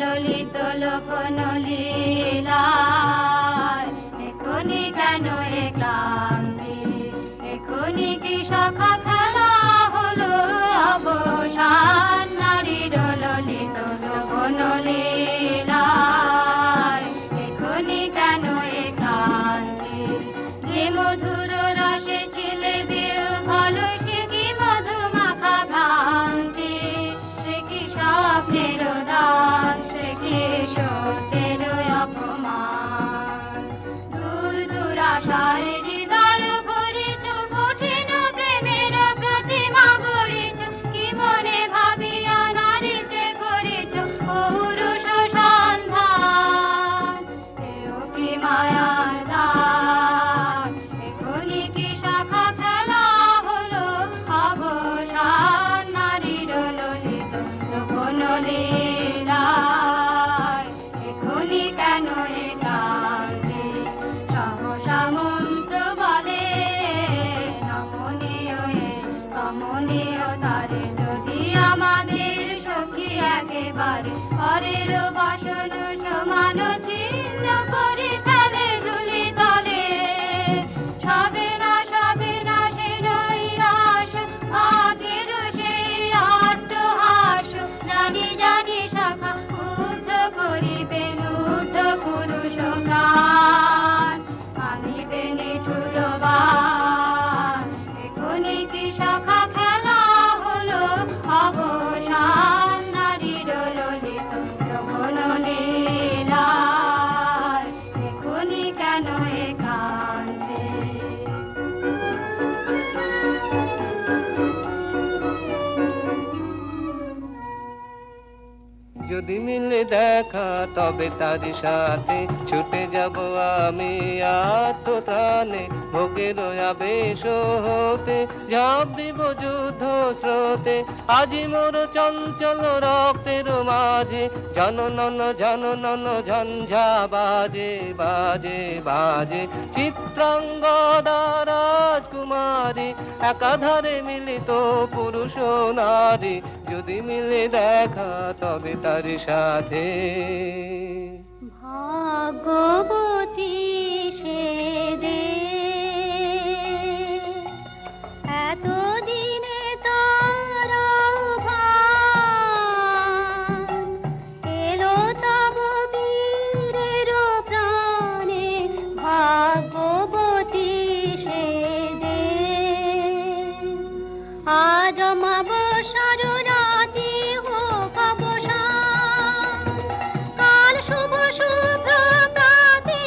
ললিত লোকন লীলা এখনি কেন ক্লান্তি এখনি কি সখা খেলা হলো অবসান নারীর ললিত লোকন লীলা এখনি কেন ক্লান্তি যে মধুর রসে ছিলে ভালো সে কি মধু মাখা ভ্রান্তি সে কি স্বপ্নের দান সে কি সত্যের অপমান দূর দুরাশায় হৃদয় ভরিছ কঠিন প্রেমের প্রতিমা গড়িছ কি মনে ভাবিয়া নারীতে করিছ পৌরুষ সন্ধান এও কি মায়ার দান এখনি কি শাখা খেলা হলো অবসান নারীর ললিত লোকন লীলায় এখনি কেন ক্লান্তি সহসা মন্ত্র বলে নমনীয় কমনীয় তারে যদি আমাদের সখী একেবারে পরের বাসন সমান ছিন্ন করে ফেলে ধুলি তলে সবে না সে নৈরাশ আগের সেই অট্টহাস জানি জানি শাখা উদ্ধ করিবেন উদ্ধ পুরুষ প্রাণ আনিবে নিঠুরবান এখনি কি শাখা খেলা হলো অবসান নারীর ললিত লোকন লীলায় এখনি কেন একান্তে যদি মিলে দেখা তবে তার সাথে ছুটে যাব আমি আত্মত্রাণে ভোগের আবেশ হতে ঝাঁপ দিব যুদ্ধ স্রোতে আজি মোর চঞ্চল রক্তের মাঝে জননন ঝঞ্ঝা বাজে বাজে বাজে চিত্রাঙ্গদা রাজকুমারী একাধারে মিলিত পুরুষ নারী যদি মিলে দেখা তবে তার সাথে ভাগ্যবতী সে যে এতদিন আজ অমাবস্যার রাতে হোক অবসান, কাল শুভ শুভ্র প্রাতে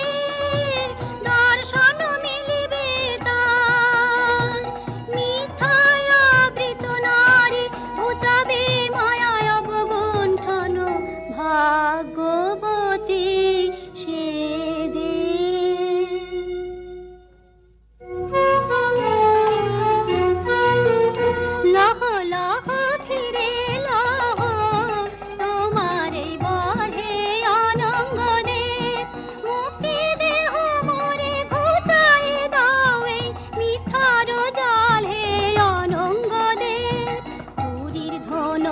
দর্শন মিলিবে তার। মিথ্যায় আবৃত নারী ঘুচাবে মায়ায় অবগুণ্ঠন, ভাগ্যবতী সে যে। লহ লহ ফিরে লহ তোমার এই বহে অনঙ্গ দে, মুক্তি দেহ মোরে ঘুচাই দাও এই মিথ্যার জাল হে অনঙ্গ দে। চুরির ধন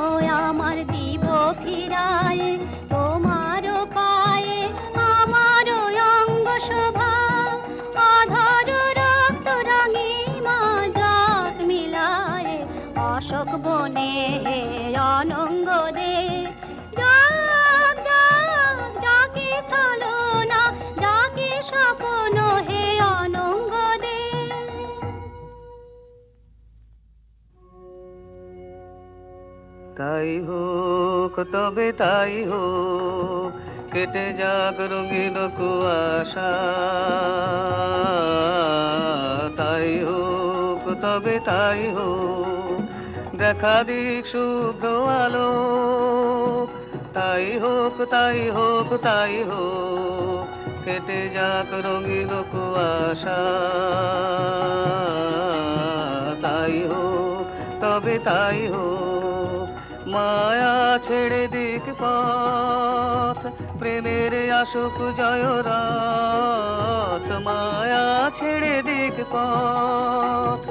আমার দিব ফিরায় তোমার পায়ে আমার অঙ্গ শোভা, আধার রক্ত রাঙিমা জাত মিলায় অশোক বনে হে অনঙ্গ দে। যাক যাক যাকে ছলো না যাকে স্বপ্ন হে অনঙ্গ দে। তাই হোক তবে তাই হোক, কেটে যাক রঙিন কুয়াশা। তাই হোক তবে তাই হোক, দেখা দিক শুভ্র আলো। তাই হোক তাই হোক তাই হোক, কেটে যাক রঙিন কুয়াশা। তাই হোক তবে তাই হোক, মায়া ছেড়ে দিক পথ, প্রেমের আসুক জয়রাত। মায়া ছেড়ে দিক পথ,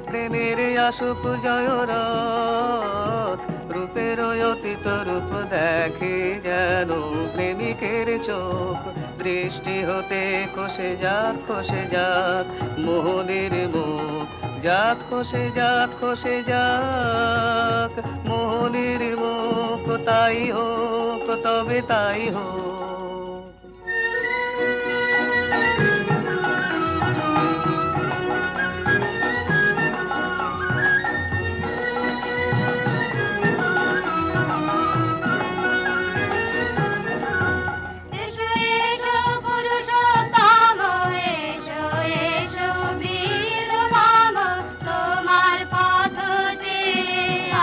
প্রেমের আসুক জয়রাত। রূপের অতীত রূপ দেখে যেন প্রেমিকের চোখ, দৃষ্টি হতে খসে যাক মোহনের মুখ। যাক খসে যাক মোহনের মুখ। তাই হোক তবে তাই হোক। এসো এসো পুরুষোত্তম, এসো এসো বীর মম, তোমার পথ যে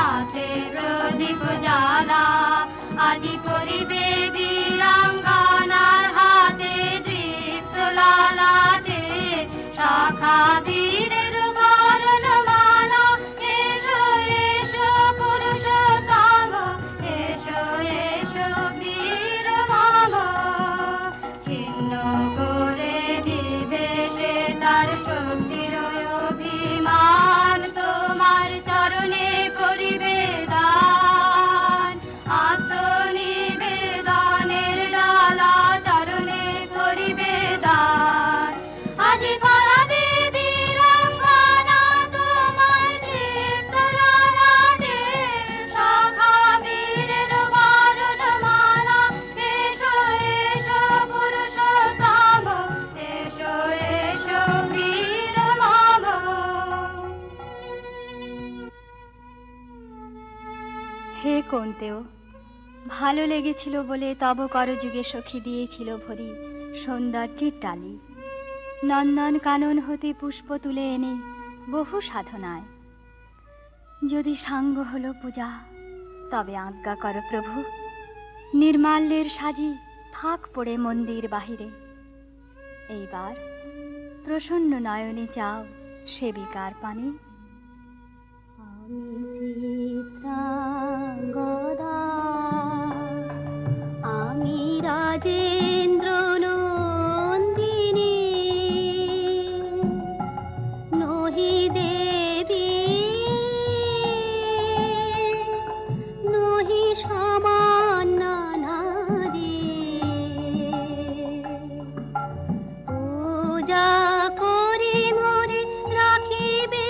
আছে প্রদীপ জ্বালা। আজি করিবে বীরাঙ্গনার হাতে দৃপ্ত ললাটে শাখা বীরের বরণমালা। এসো এসো পুরুষোত্তম, এসো এসো বীর মম, ছিন্ন করে দিবে সে তার শক্তির অভিমান। তোমার চরণে করিবে দান, আত্মনিবেদনের ডালা চরণে করিবে দান। আজি পড়াবে বীরাঙ্গনা তোমার দীপ্ত ললাটে শাখা বীরের বরণমালা। এসো এসো পুরুষোত্তম, এসো এসো বীর মম। হে কোন্তেও, ভালো লেগেছিল বলে তব করযুগে সখী দিয়েছিল ভরি সৌন্দর্যের ডালি। নন্দন কানন হতে পুষ্প তুলে এনে বহু সাধনায়, যদি সাঙ্গ হলো পূজা তবে আজ্ঞা কর প্রভু। নির্মাল্যের সাজি থাক পড়ে মন্দির বাহিরে, এইবার প্রসন্ন নয়নে চাও সেবিকার পানে। আমি চিত্রাঙ্গদা, আমি রাজেন্দ্র নন্দিনী, নহি দেবী নহি সামান্য নারী। পূজা করি মোরে রাখিবে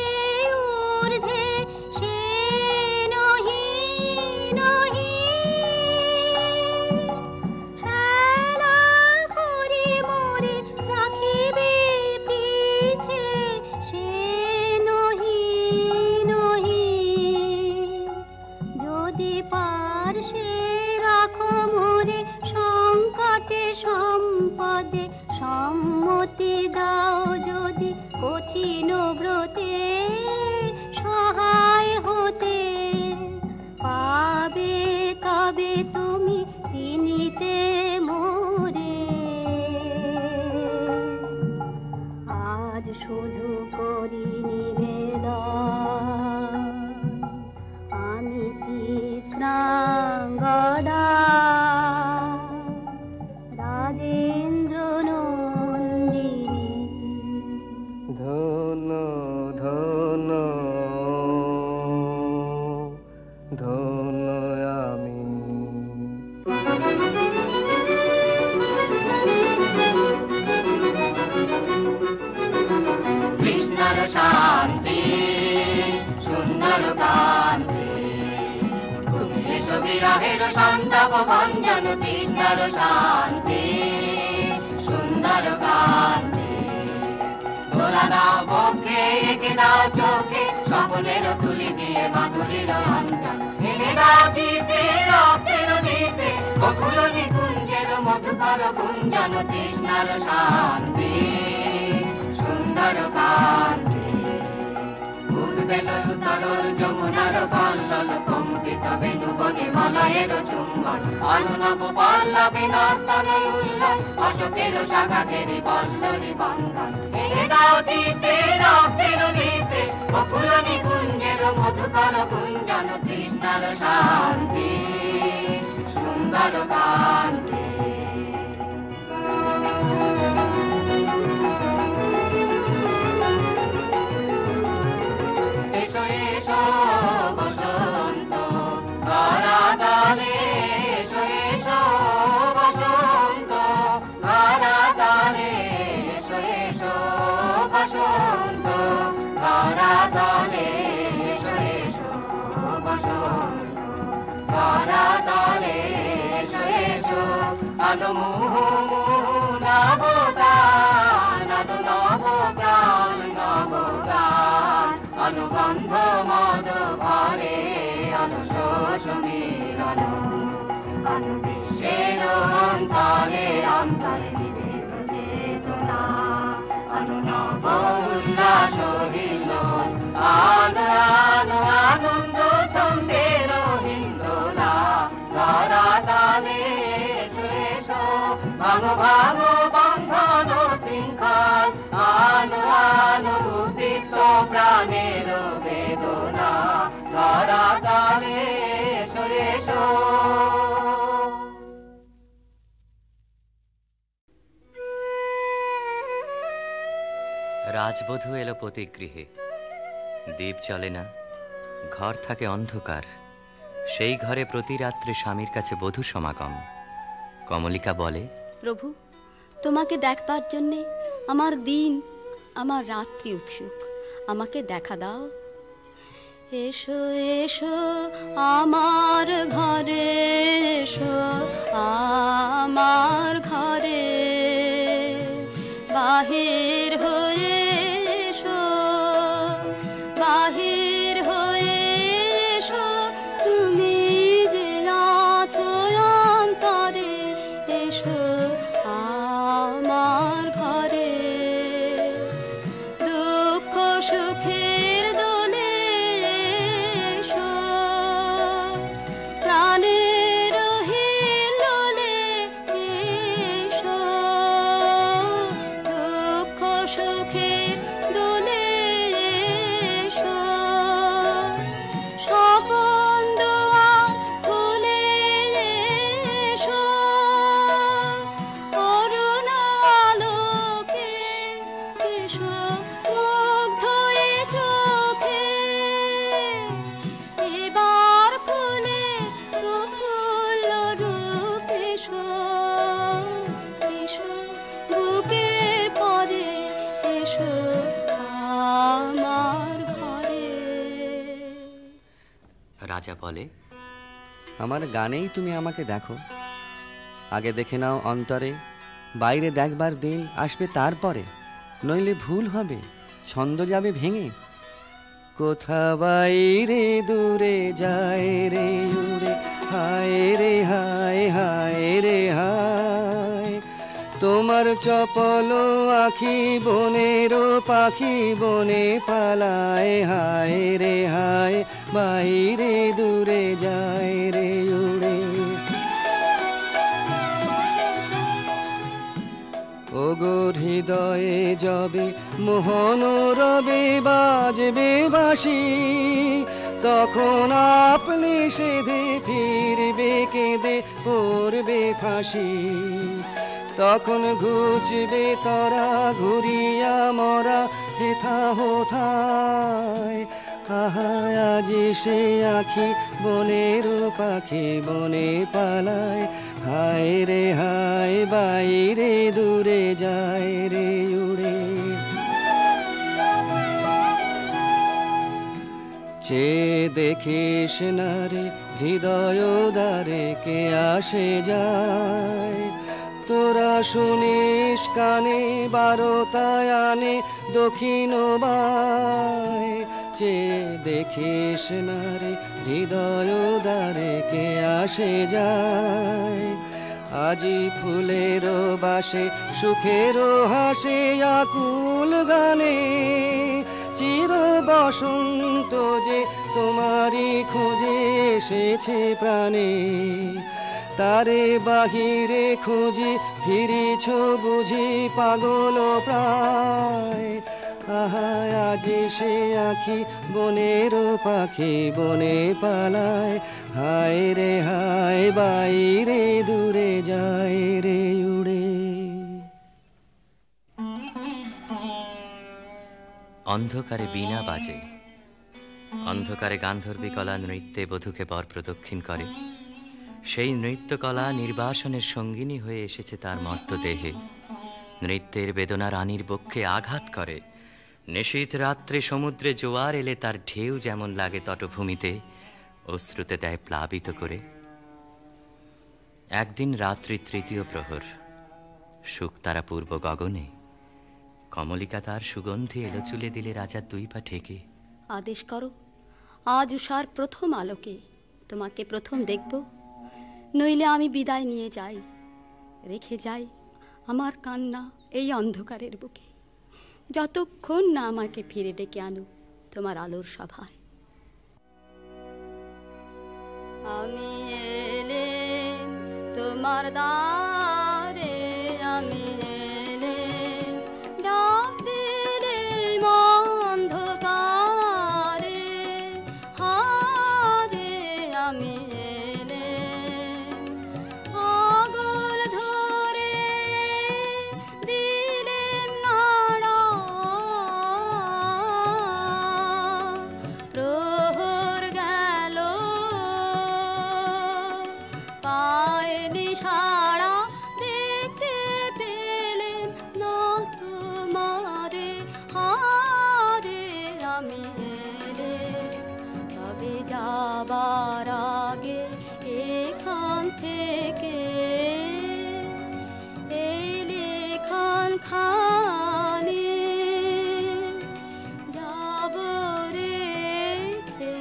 কান্তি তুমি এসো বিরহের সন্তাপ ভঞ্জন তৃষ্ণার শান্তি সুন্দর কান্তি ভোলা দাও বক্ষে একে দাও চোখে স্বপ্নের তুলি দিয়ে মাধুরীর অঞ্জন এনে দাও চিতে রক্তের নিতে বকুল নিকুঞ্জের মধুকর গুঞ্জন তৃষ্ণার শান্তি সুন্দর কান্তি উদ্বেলল তরল যমুনার কল্লল কম্পিত বেণুবনে মলয়ের চুম্বন অনুনব পল্লবে নর্তন উল্লন অশোকের শাখা ঘেরে পল্লরী বন্ধন এনে দাও চিতে রক্তের নিতে বকুল নিকুঞ্জের মধুকর গুঞ্জন তৃষ্ণার শান্তি সুন্দর কান্তি এসো এসো বসন্ত ধরাতলে এসো এসো বসন্ত ধরাতলে এসো এসো বসন্ত ধরাতলে এসো এসো বসন্ত ধরাতলে এসো এসো আলো মুহ নব গান আলো নব প্রাণ নব গান অনুবন্ধ মদ ভরে অনুশোষ মিলন অনু বিশ্বের অন্তরে অন্তরে নিবেদ চেতনা অনু নব উল্লাস হিল্লোল আলো আলো আনন্দ ছন্দের হিন্দোলা ধরাতলে এসো এসো ভাঙো ভাঙো বন্ধন শৃঙ্খল আলো আলো উদ্দীপ্ত প্রাণের বেদনা ধরাতলে এসো এসো রাজবধূ এলো পতিগৃহে, দীপ জ্বলে না, ঘর থাকে অন্ধকার। সেই ঘরে প্রতি রাত্রে স্বামীর কাছে বধূ সমাগম। কমলিকা বলে, প্রভু, তোমাকে দেখবার জন্যে আমার দিন আমার রাত্রি উৎসুক, আমাকে দেখা দাও। এসো এসো আমার ঘরে, এসো আমার ঘরে, বাহির হয়ে এসো, বাহির হয়ে এসো, তুমি যে আছো অন্তরে, এসো আমার ঘরে। দুঃখ সুখের দোলে এসো, প্রাণের হিল্লোলে এসো, দুঃখ সুখের দোলে এসো, স্বপন দুয়ার খুলে এসো, অরুণ আলোকে এসো, মুগ্ধ এ চোখে, এবার ফুলে প্রফুল্ল রূপ এসো, এসো বুকের পরে, এসো আমার ঘরে। রাজা বলে, আমার গানেই তুমি আমাকে দেখো, আগে দেখে নাও অন্তরে, বাইরে দেখবার দিন আসবে তারপরে, নইলে ভুল হবে, ছন্দ যাবে ভেঙে। কোথা বাইরে দূরে যায় রে উড়ে, হায় রে হায়, হায় রে হায়, তোমার চপল আখি বনের পাখি বনে পালায়, হায় রে হায়, বাইরে দূরে যায় রে উড়ে। ওগো হৃদয়ে যবে মোহন রবে বাজবে বাঁশি, তখন আপনি সেধে ফিরবে কেঁদে পড়বে ফাঁসি, তখন ঘুচবে তরা ঘুরিয়া মরা হেথা হোথায়, আহা আজি সে আখি বনের পাখি বনে পালায়, হায় রে হায়, বাইরে দূরে যায় রে উড়ে। চেয়ে দেখিস না রে হৃদয় দ্বারে কে আসে যায়, তোরা শুনিস কানে বারোটায় আনে দক্ষিণ বায়। চেয়ে দেখিস না রে হৃদয় দ্বারে কে আসে যায়, আজি ফুলের বাসে সুখের হাসে আকুল গানে, চির বসন্ত যে তোমারই খোঁজে এসেছে প্রাণে, তারে বাহিরে খুঁজি ফিরিছ বুঝি পাগল প্রায়। আহা আজি সে আখি বনের পাখি বনে পালায়, হায় রে হায় বাইরে দূরে যায় রে উড়ে। অন্ধকারে বীণা বাজে, অন্ধকারে গান্ধর্বী কলা নৃত্যে বধূকে বর প্রদক্ষিণ করে। সেই নৃত্যকলা নির্বাসনের সঙ্গিনী হয়ে এসেছে তার মর্তদেহে। নৃত্যের বেদনা রানীর বক্ষে আঘাত করে। নিশীথ রাত্রে সমুদ্রে জোয়ার এলে তার ঢেউ যেমন লাগে তটভূমিতে, অশ্রুতে দেয় প্লাবিত করে। একদিন রাত্রি তৃতীয় প্রহর, শুকতারা পূর্ব গগনে, কমলিকা তার সুগন্ধি এলো চুলে দিলে রাজার দুই পা ঠেকে। আদেশ করো, আজ উষার প্রথম আলোকে তোমাকে প্রথম দেখব, নইলে আমি বিদায় নিয়ে যাই, রেখে যাই আমার কান্না এই অন্ধকারের বুকে, যতক্ষণ না আমাকে ফিরে ডেকে আনো তোমার আলোর সভায়। আমি এলে তোমার দ্বারে, আমি এলে ডাক দিলে অন্ধকারে, হারে আমি এলে আগুল ধরে দিলেম নাড়া, প্রহর গেল পায়নি সাড়া, দেখতে পেলেন না তোমারে, হারে আমি এলে তবে যাবার আগে এখান থেকে এলে খান খানি যাব রেখে,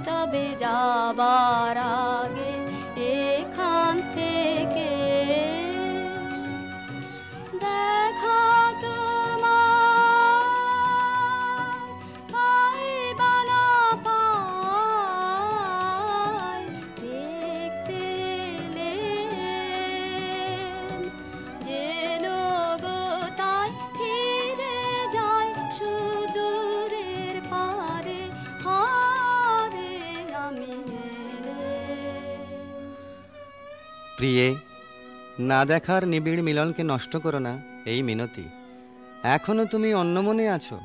তবে যাবার আগে এখান থেকে দেখা তোমার পাই বা না পাই, দেখতে এলেন যে লোগোতায় ফিরে যায় সুদূরের পারে, হারে আমি এলে। প্রিয়ে, না দেখার নিবিড় মিলনকে নষ্ট করো না এই মিনতি। এখনো তুমি অন্যমনে আছো,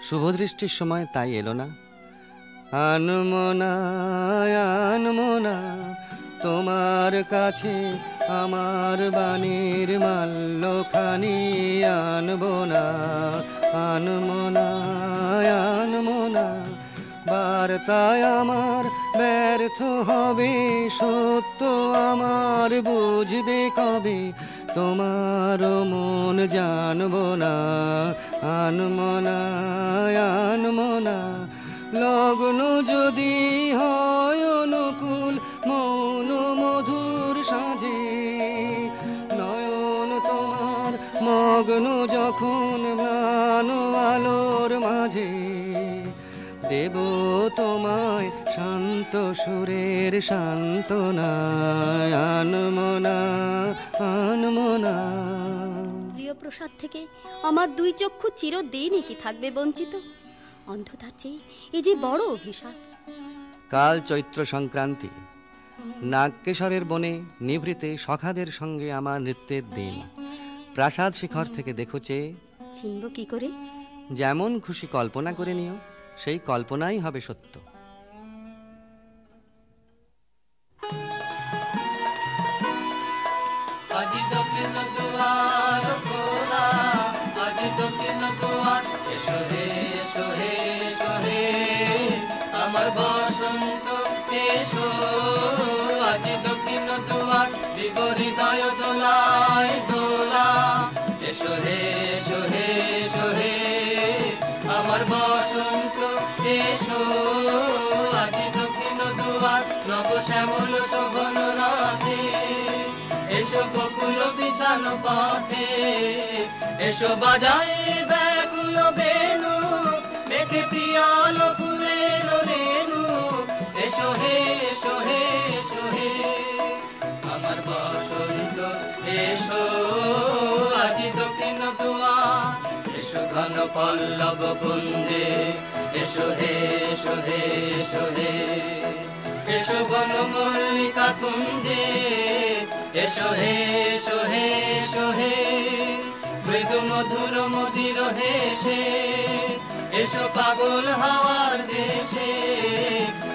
শুভদৃষ্টির সময় তাই এলো না। আনমনা আনমনা তোমার কাছে আমার বাণীর মাল্যখানি আনবো না, আনমনা আনমনা বার্তায় আমার ব্যর্থ হবে, সত্য আমার বুঝবে কবে, তোমার মন জানবো না, আনমনা আনমনা লগ্ন যদি হয় অনুকূল মৌন মধুর সাজে, নয়ন তোমার মগ্ন যখন ম্লান আলোর মাঝে, দেব তোমায় শান্ত সুরের সান্ত্বনা, আনমনা আনমনা। প্রিয় প্রসাদ থেকে আমার দুই চক্ষু চিরদিনই কি থাকবে বঞ্চিত? অন্ধতার চেয়ে এ যে বড় অভিশাপ। কাল চৈত্র সংক্রান্তি, নাগকেশরের বনে নিভৃতে সখাদের সঙ্গে আমার নৃত্যের দিন। প্রাসাদ শিখর থেকে দেখো চেয়ে, চিনব কি করে? যেমন খুশি কল্পনা করে নিও, সেই কল্পনাই হবে সত্য। আজি দক্ষিণ দুয়ার খোলা, আজি দক্ষিণ দুয়ার, এসো হে এসো হে এসো হে। আমার বসন্ত এসো আজ দক্ষিণ দুয়ার দিব হৃদয় দোলায় দোলা এসো হে এসো হে এসো হে আমার বসন্ত এসো আজ দক্ষিণ দুয়ার নব শ্যামল শোভন রাধে এসো বকুল বিছানো পথে এসো বাজায় ব্যাকুল বেনু দেখে পিয়াল ফুলের রেণু এসো হে এসো হে এসো হে আমার বসন্ত এসো আজ দক্ষিণ দুয়ার এসো ঘন পল্লব কুঞ্জে এসো হে এসো হে এসো হে এসো বন মল্লিকা কুঞ্জে এসো হে এসো হে এসো হে মৃদু মধুর মদির হেসে এসো পাগল হাওয়ার দেশে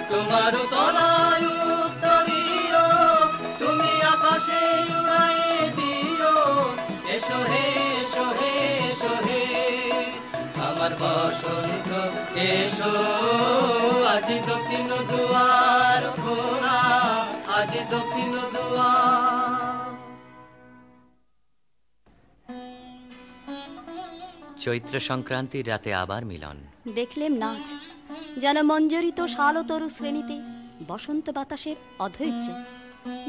তোমার তলায় উত্তরীয় তুমি আকাশে উড়াই দিও এসো হে এসো হে এসো হে আমার বসন্ত এসো আজ দক্ষিণ দুয়ার খোলা আজ দক্ষিণ দুয়ার। চৈত্র সংক্রান্তির রাতে আবার মিলন। দেখলেম নাচ, যেন মঞ্জরিত শালতরু শ্রেণীতে বসন্ত বাতাসের অধৈর্য,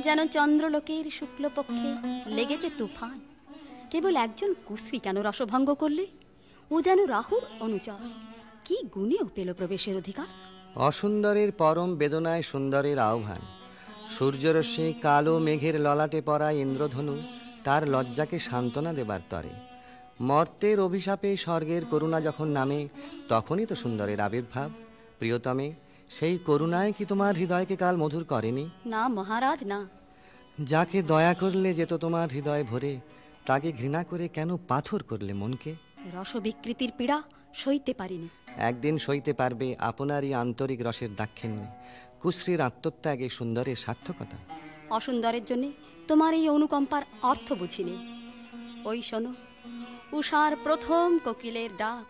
যেন চন্দ্রলোকের শুক্লপক্ষে লেগেছে তুফান। কেবল একজন কুশ্রী কেন রসভঙ্গ করলে? ও যেন রাহুর অনুচর, কি গুণেও পেল প্রবেশের অধিকার। অসুন্দরের পরম বেদনায় সুন্দরের আহ্বান। সূর্যরশ্মি কালো মেঘের ললাটে পড়া ইন্দ্রধনু তার লজ্জাকে সান্ত্বনা দেবার তরে। মর্তের অভিশাপে স্বর্গের করুণা যখন নামে, তখনই তো সুন্দরের আবির্ভাব। প্রিয়তমে, সেই করুণায় কি তোমার হৃদয়কে কাল মধুর করেনি? না মহারাজ, না। যাকে দয়া করলে যেত তোমার হৃদয় ভরে, তাকে ঘৃণা করে কেন পাথর করলে মনকে? রসবিকৃতির পীড়া সইতে পারিনি। একদিন সইতে পারবে আপনারই আন্তরিক রসের দাক্ষিণ্যে, কুশ্রীর আত্মত্যাগে সুন্দরের সার্থকতা। অসুন্দরের জন্যে তোমার এই অনুকম্পার অর্থ বুঝিনি। ওই শোনো, উষার প্রথম কোকিলের ডাক,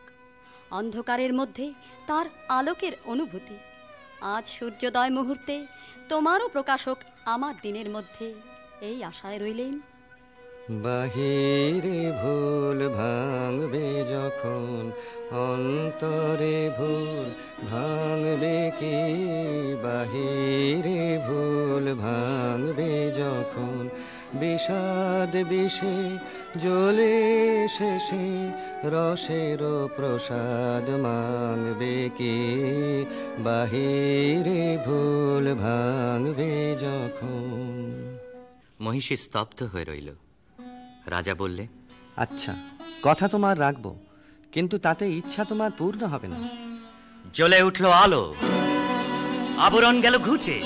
অন্ধকারের মধ্যে তার আলোকের অনুভূতি। আজ সূর্যোদয় মুহূর্তে তোমারও প্রকাশক আমার দিনের মধ্যে, এই আশায় রইলেন। বাহিরে ভুল ভাঙবে যখন, অন্তরে ভুল ভাঙবে কি? বাহিরে ভুল ভাঙবে যখন, বিষাদ বিষে জ্বলে শেষে রসের প্রসাদ মাংবে কি? বাহিরে ভুল ভাঙবে যখন। মহিষী স্তব্ধ হয়ে রইল। রাজা বললে, আচ্ছা, কথা তোমার রাখবো, কিন্তু তাতে ইচ্ছা তোমার পূর্ণ হবে না। জ্বলে উঠল আলো, আবরণ গেল ঘুচে,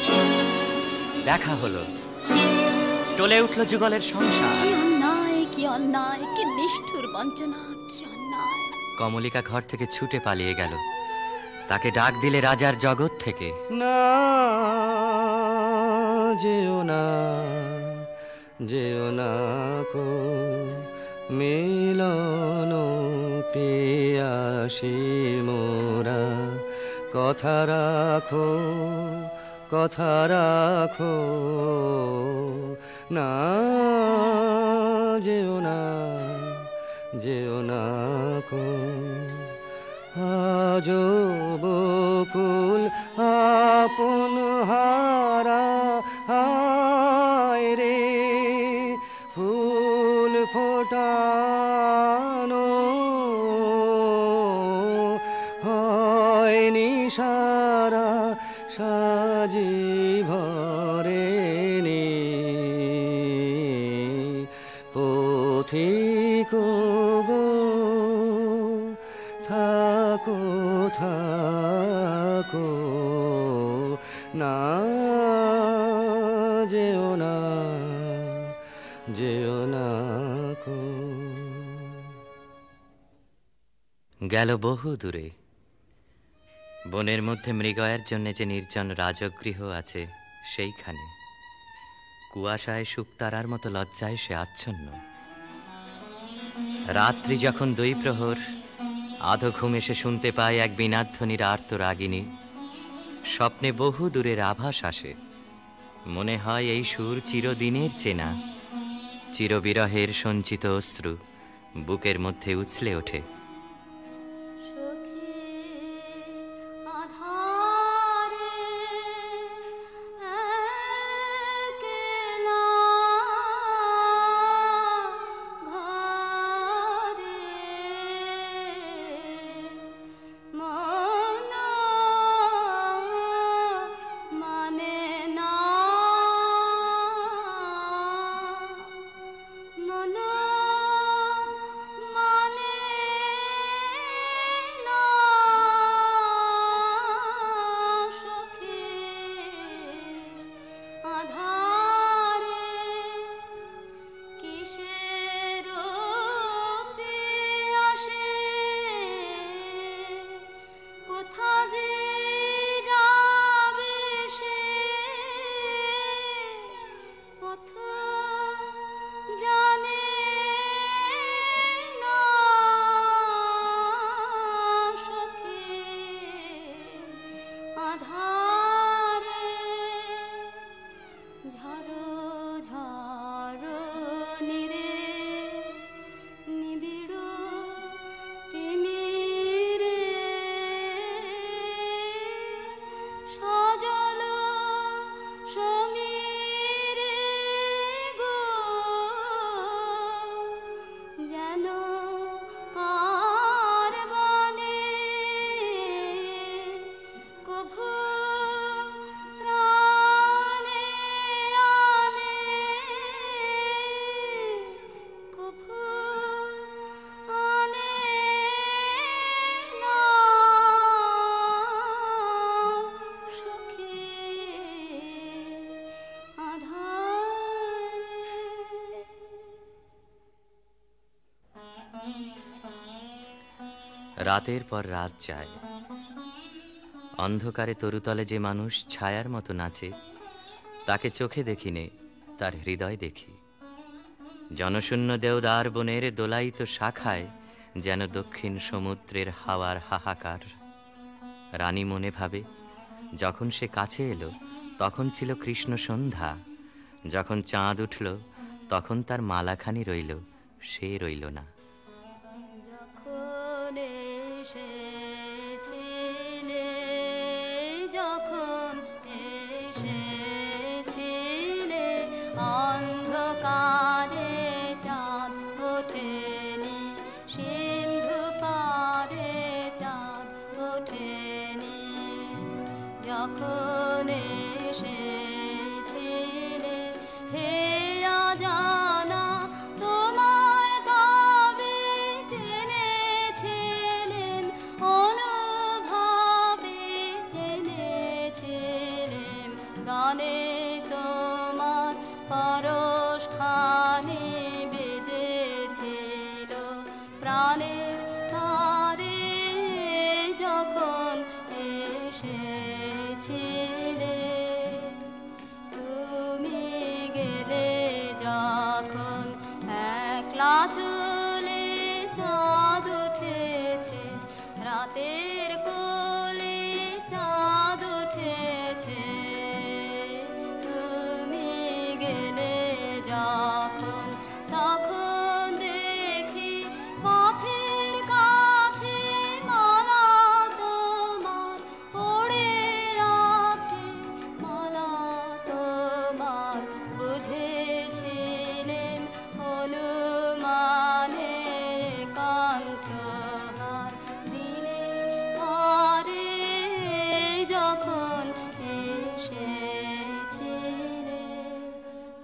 দেখা হলো, টলে উঠল যুগলের সংসার। কি অন্যায়, কি অন্যায়, কি নিষ্ঠুর বঞ্চনা, কি অন্যায়। কমলিকা ঘর থেকে ছুটে পালিয়ে গেল। তাকে ডাক দিলে রাজার জগৎ থেকে, না যেও না, যেও না কো মিলন পিয়াসী মোরা। কথা রাখো, কথা রাখো, না যেও না, যেও না কো। আজ বকুল আপন হারা, হায় রে ফুল ফোটানো হয়নি সারা, সাজি ভরেনি পথিক গো। থাকো থাকো, না যেও না, যেও না কো। গেল বহু দূরে। বনের মধ্যে মৃগয়ের জন্য যে নির্জন রাজগৃহ আছে, সেইখানে কুয়াশায় শুকতারার মতো লজ্জায় সে আচ্ছন্ন। রাত্রি যখন 2 প্রহর, আধো ঘুম এসে শুনতে পায় এক বীণাধ্বনির আর্ত রাগিনী। স্বপ্নে বহু দূরের আভাস আসে। মনে হয় এই সুর চিরদিনের চেনা। চিরবিরহের সঞ্চিত অশ্রু বুকের মধ্যে উছলে ওঠে। রাতের পর রাত যায়, অন্ধকারে তরুতলে যে মানুষ ছায়ার মতো নাচে, তাকে চোখে দেখিনে, তার হৃদয় দেখি। জনশূন্য দেওদার বনের দোলায়িত শাখায় যেন দক্ষিণ সমুদ্রের হাওয়ার হাহাকার। রানী মনে ভাবে, যখন সে কাছে এলো তখন ছিল কৃষ্ণ সন্ধ্যা, যখন চাঁদ উঠল তখন তার মালাখানি রইল, সে রইল না।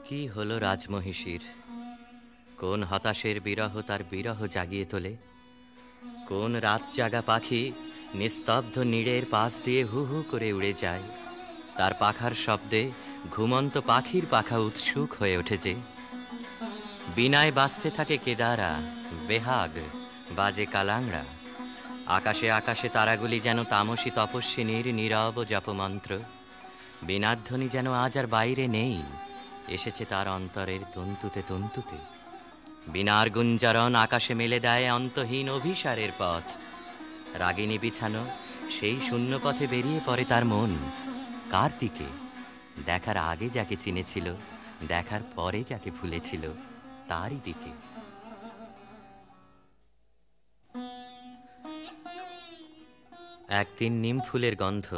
কি হলো রাজমহিষীর? কোন হতাশের বিরহ তার বিরহ জাগিয়ে তোলে? কোন রাত জাগা পাখি নিস্তব্ধ নীড়ের পাশ দিয়ে হু হু করে উড়ে যায়? তার পাখার শব্দে ঘুমন্ত পাখির পাখা উৎসুক হয়ে উঠেছে। বিনায় বাজতে থাকে কেদারা, বেহাগ বাজে কালাংড়া। আকাশে আকাশে তারাগুলি যেন তামসী তপস্বিনীর নীরব জপমন্ত্র। বীণাধ্বনি যেন আজ আর বাইরে নেই, এসেছে তার অন্তরের তন্তুতে তন্তুতে। বীণার গুঞ্জরণ আকাশে মেলে দেয় অন্তহীন অভিসারের পথ। রাগিনী বিছানো সেই শূন্য পথে বেরিয়ে পড়ে তার মন। কার দিকে? দেখার আগে যাকে চিনেছিল, দেখার পরে যাকে ভুলেছিল, তারই দিকে। একদিন নিম ফুলের গন্ধ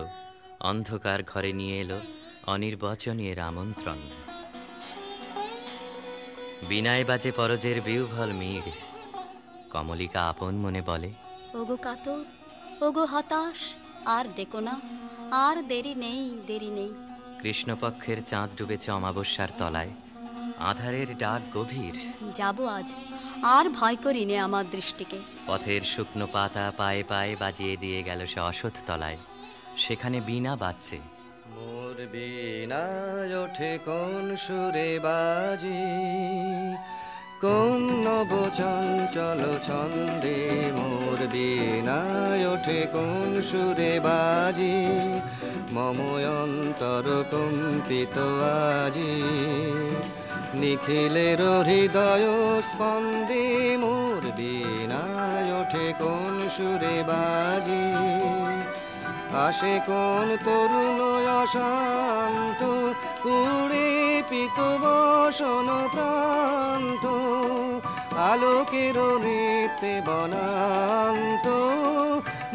অন্ধকার ঘরে নিয়ে এলো অনির্বচনীয় আমন্ত্রণ। বিনায় বাজে পরজের বিউভল মীর। কমলিকা আপন মনে বলে, ওগো কাতর, ওগো হতাশ, আর ডেকো না, আর দেরি নেই, দেরি নেই। কৃষ্ণপক্ষের চাঁদ ডুবেছে অমাবস্যার তলায়, আধারের ডাক গভীর। যাব আজ, আর ভয় করি নে আমার দৃষ্টিকে। পথের শুকনো পাতা পায়ে পায়ে বাজিয়ে দিয়ে গেল সে অসৎ তলায়। সেখানে বীণা বাজছে। মোর বীণায় ওঠে কোন সুরে বাজি, কোন নব চঞ্চল ছন্দে। মোর বীণায় ওঠে কোন সুরে বাজি, মম অন্তর কম্পিত আজি। নিখিলের হৃদয় স্পন্দে মোর বীণায় ওঠে কোন সুরে বাজি। আসে কোন তরুণ অশান্ত, উড়ে পিত বসন প্রান্ত। আলোকের নৃত্যে বনান্ত,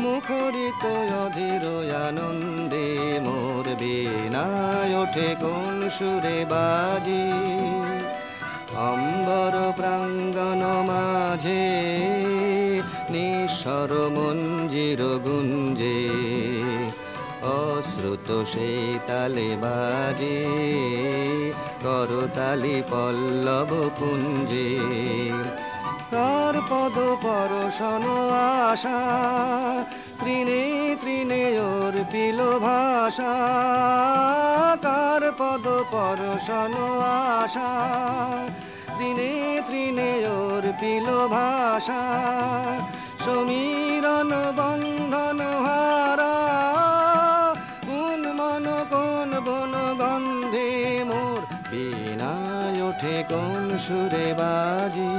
মুখরিত অধীর আনন্দে। মোর বীণায় ওঠে কোন সুরে বাজি, অম্বর প্রাঙ্গণ মাঝে নিঃস্বর মঞ্জির গুঞ্জে। অশ্রুত সেই তালে বাজে করতালি পল্লব পুঞ্জে। কার পদ পরশন আশা, তৃণে তৃণে অর্পিল ভাষা। কার পদ পরশন আশা, তৃণে তৃণে অর্পিল ভাষা। সমীরণ বন্ধন হারা, কোন মন কোন বন গন্ধে। মোর বীণায় ওঠে কোন সুরে বাজি।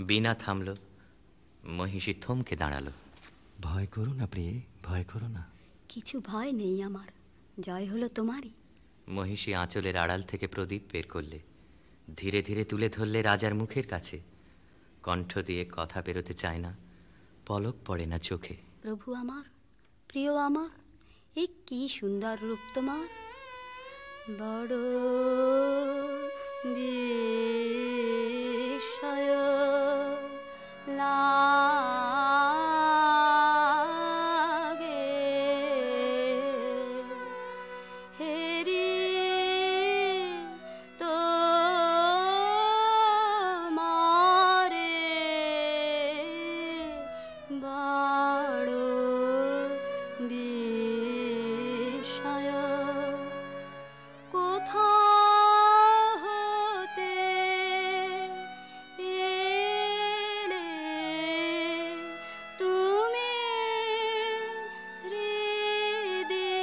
বীণা থামল। মহিষী থমকে দাঁড়ালো। ভয় করো না প্রিয়ে, ভয় করো না। কিছু ভয় নেই আমার, জয় হলো তোমারই। মহিষী আঁচলের আড়াল থেকে প্রদীপ বের করলে, ধীরে ধীরে তুলে ধরলে রাজার মুখের কাছে। কণ্ঠ দিয়ে কথা বেরোতে চায় না, পলক পড়ে না চোখে। প্রভু আমার, প্রিয় আমার, এই কি সুন্দর রূপ তোমার। বড় বিস্ময় লাগে, হেরি তোমারে গাঢ় বিস্ময়। কোথা হতে এলে তুমি হৃদে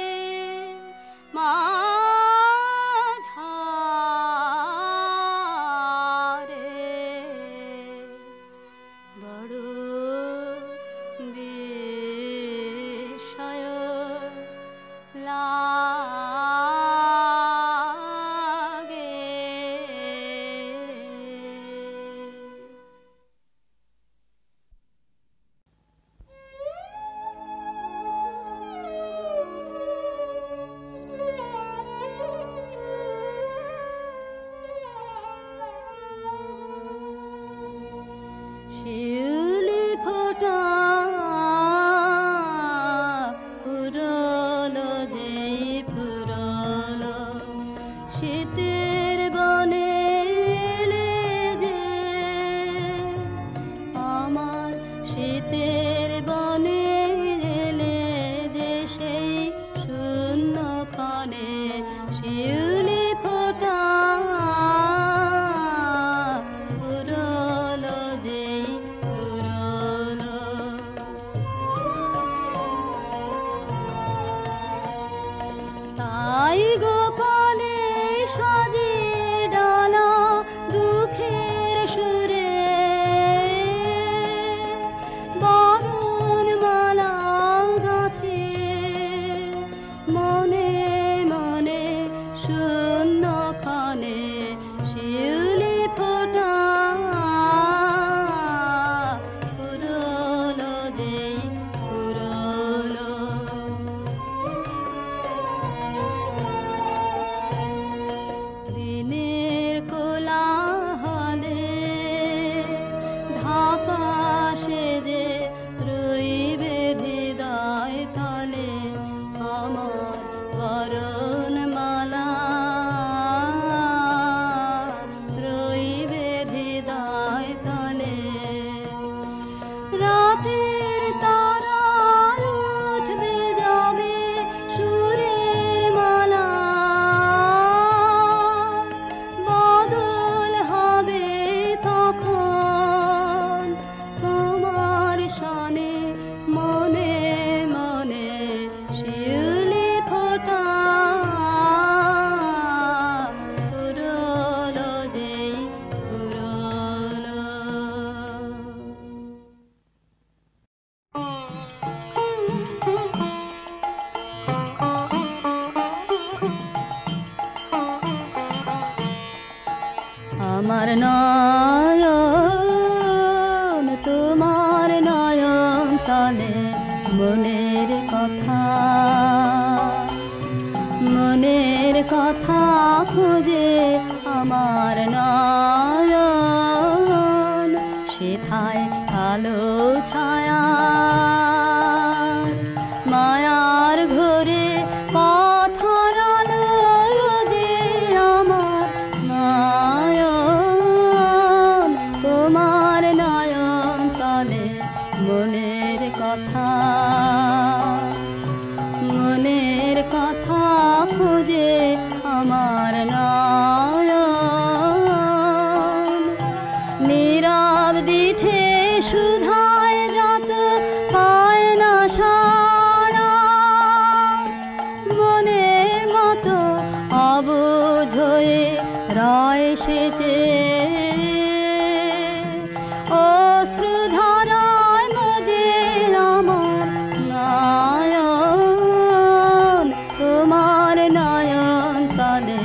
মাঝারে। বড় বিস্ময় লাগে। শিউলি ফোটা পুরলো যেই পুরলো, শীতের বনে এলে যে আমার, শীতের বনে এলে যে সেই শূন্য ক্ষণে। শিউলি ফোটা পুরলো যেই পুরলো। তাই গোপনে সাজিয়ে ডালা দুঃখের সুরে, বরণ মালা চরণ মালা রইবে হৃদয় তলে রাতের তারা উঠবে যাবে সুরের মালা বদল হবে তখন তোমার সনে মনে মনে শিউলি ফোটা পুরলো যেই পুরলো আমার নয়ন তোমার নয়ন তলে মনের কথা খুঁজে আমার নয়ন সেথায় কালো ছায়া মায়ার ঘরে পথ হারালো যে আমার নয়ন তোমার নয়ন তলে মনের কথা খুঁজে আমার নয়ন নীরব দিঠে সুধায় যত পায় না সাড়া মনের মতো অবুঝ হয়ে রয় সেচে অশ্রুধারায় মজে আমার নয়ন তোমার নয়ন তলে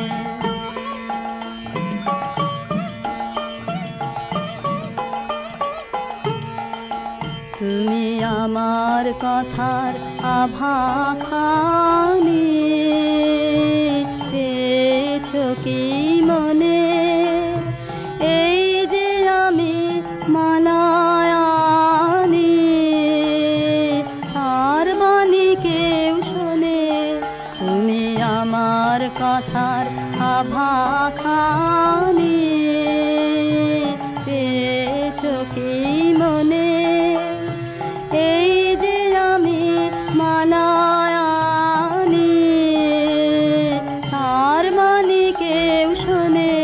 তুমি আমার কথার আভাখানি পেয়েছো কি মনে এই যে আমি মালায়ানি তার বাণী কেউ শোনে তুমি আমার কথার আভাখানি পেয়েছো কি মনে এই যে আমি মালায়ানি তার বাণী কেউ শোনে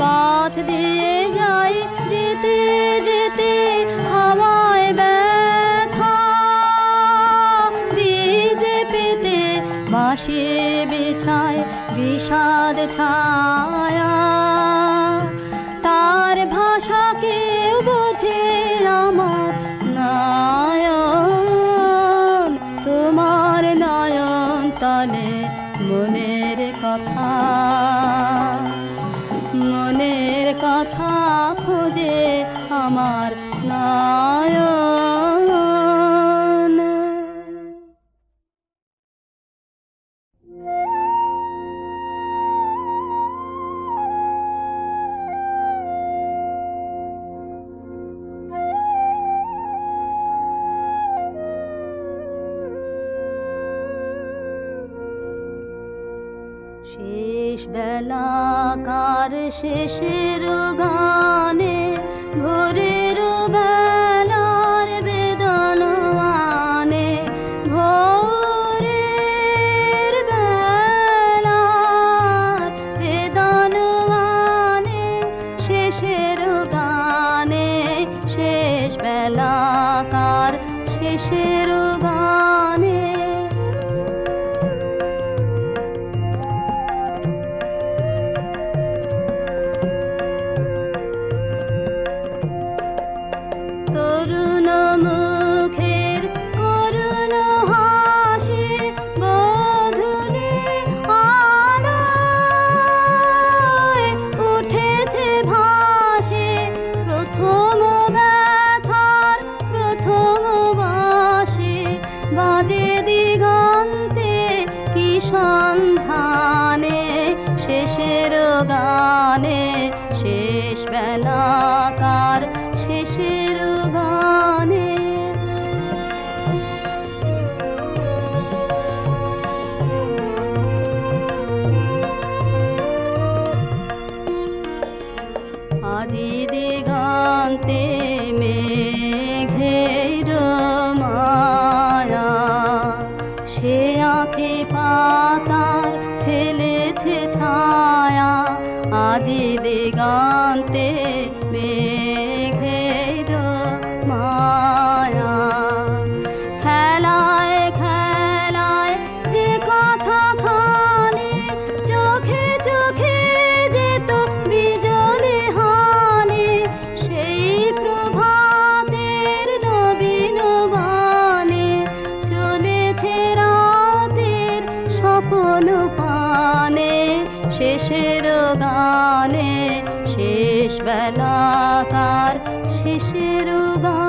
পথ দিয়ে যাই যেতে যেতে হাওয়ায় ব্যথা ভিজে পেতে বাঁশি বিছায় বিষাদ ছায়া তার ভাষা কেউ বোঝে আমার নয়ন তোমার নয়ন তলে মনের কথা খুঁজে আমার নয়ন শেষ বেলাকার শেষের গানে ভোরের বেলার বেদনানে ভোরের বেলার বেদনানে শেষের গানে শেষ বেলাকার শেষের গানে তরুণ মুখের করুণ হাসি বধূরে আলোয় উঠেছে ভাসে প্রথম ব্যথার প্রথম বাসে বাদে দিগন্তে কি সন্ধানে শেষের গানে শেষ বেলাকার শেষের গানে আঁখে পাতার ফেলেছে ছায়া, আজি দিগন্তে মেঘের মায়া। খেলায় খেলায় যে কথা খানি চোখে চোখে যেত বিজলি হানি, সেই প্রভাতের নবীন বাণী চলেছে রাতের স্বপ্ন পানে। শেষের গানে শেষ বেলা তার শেষের গান।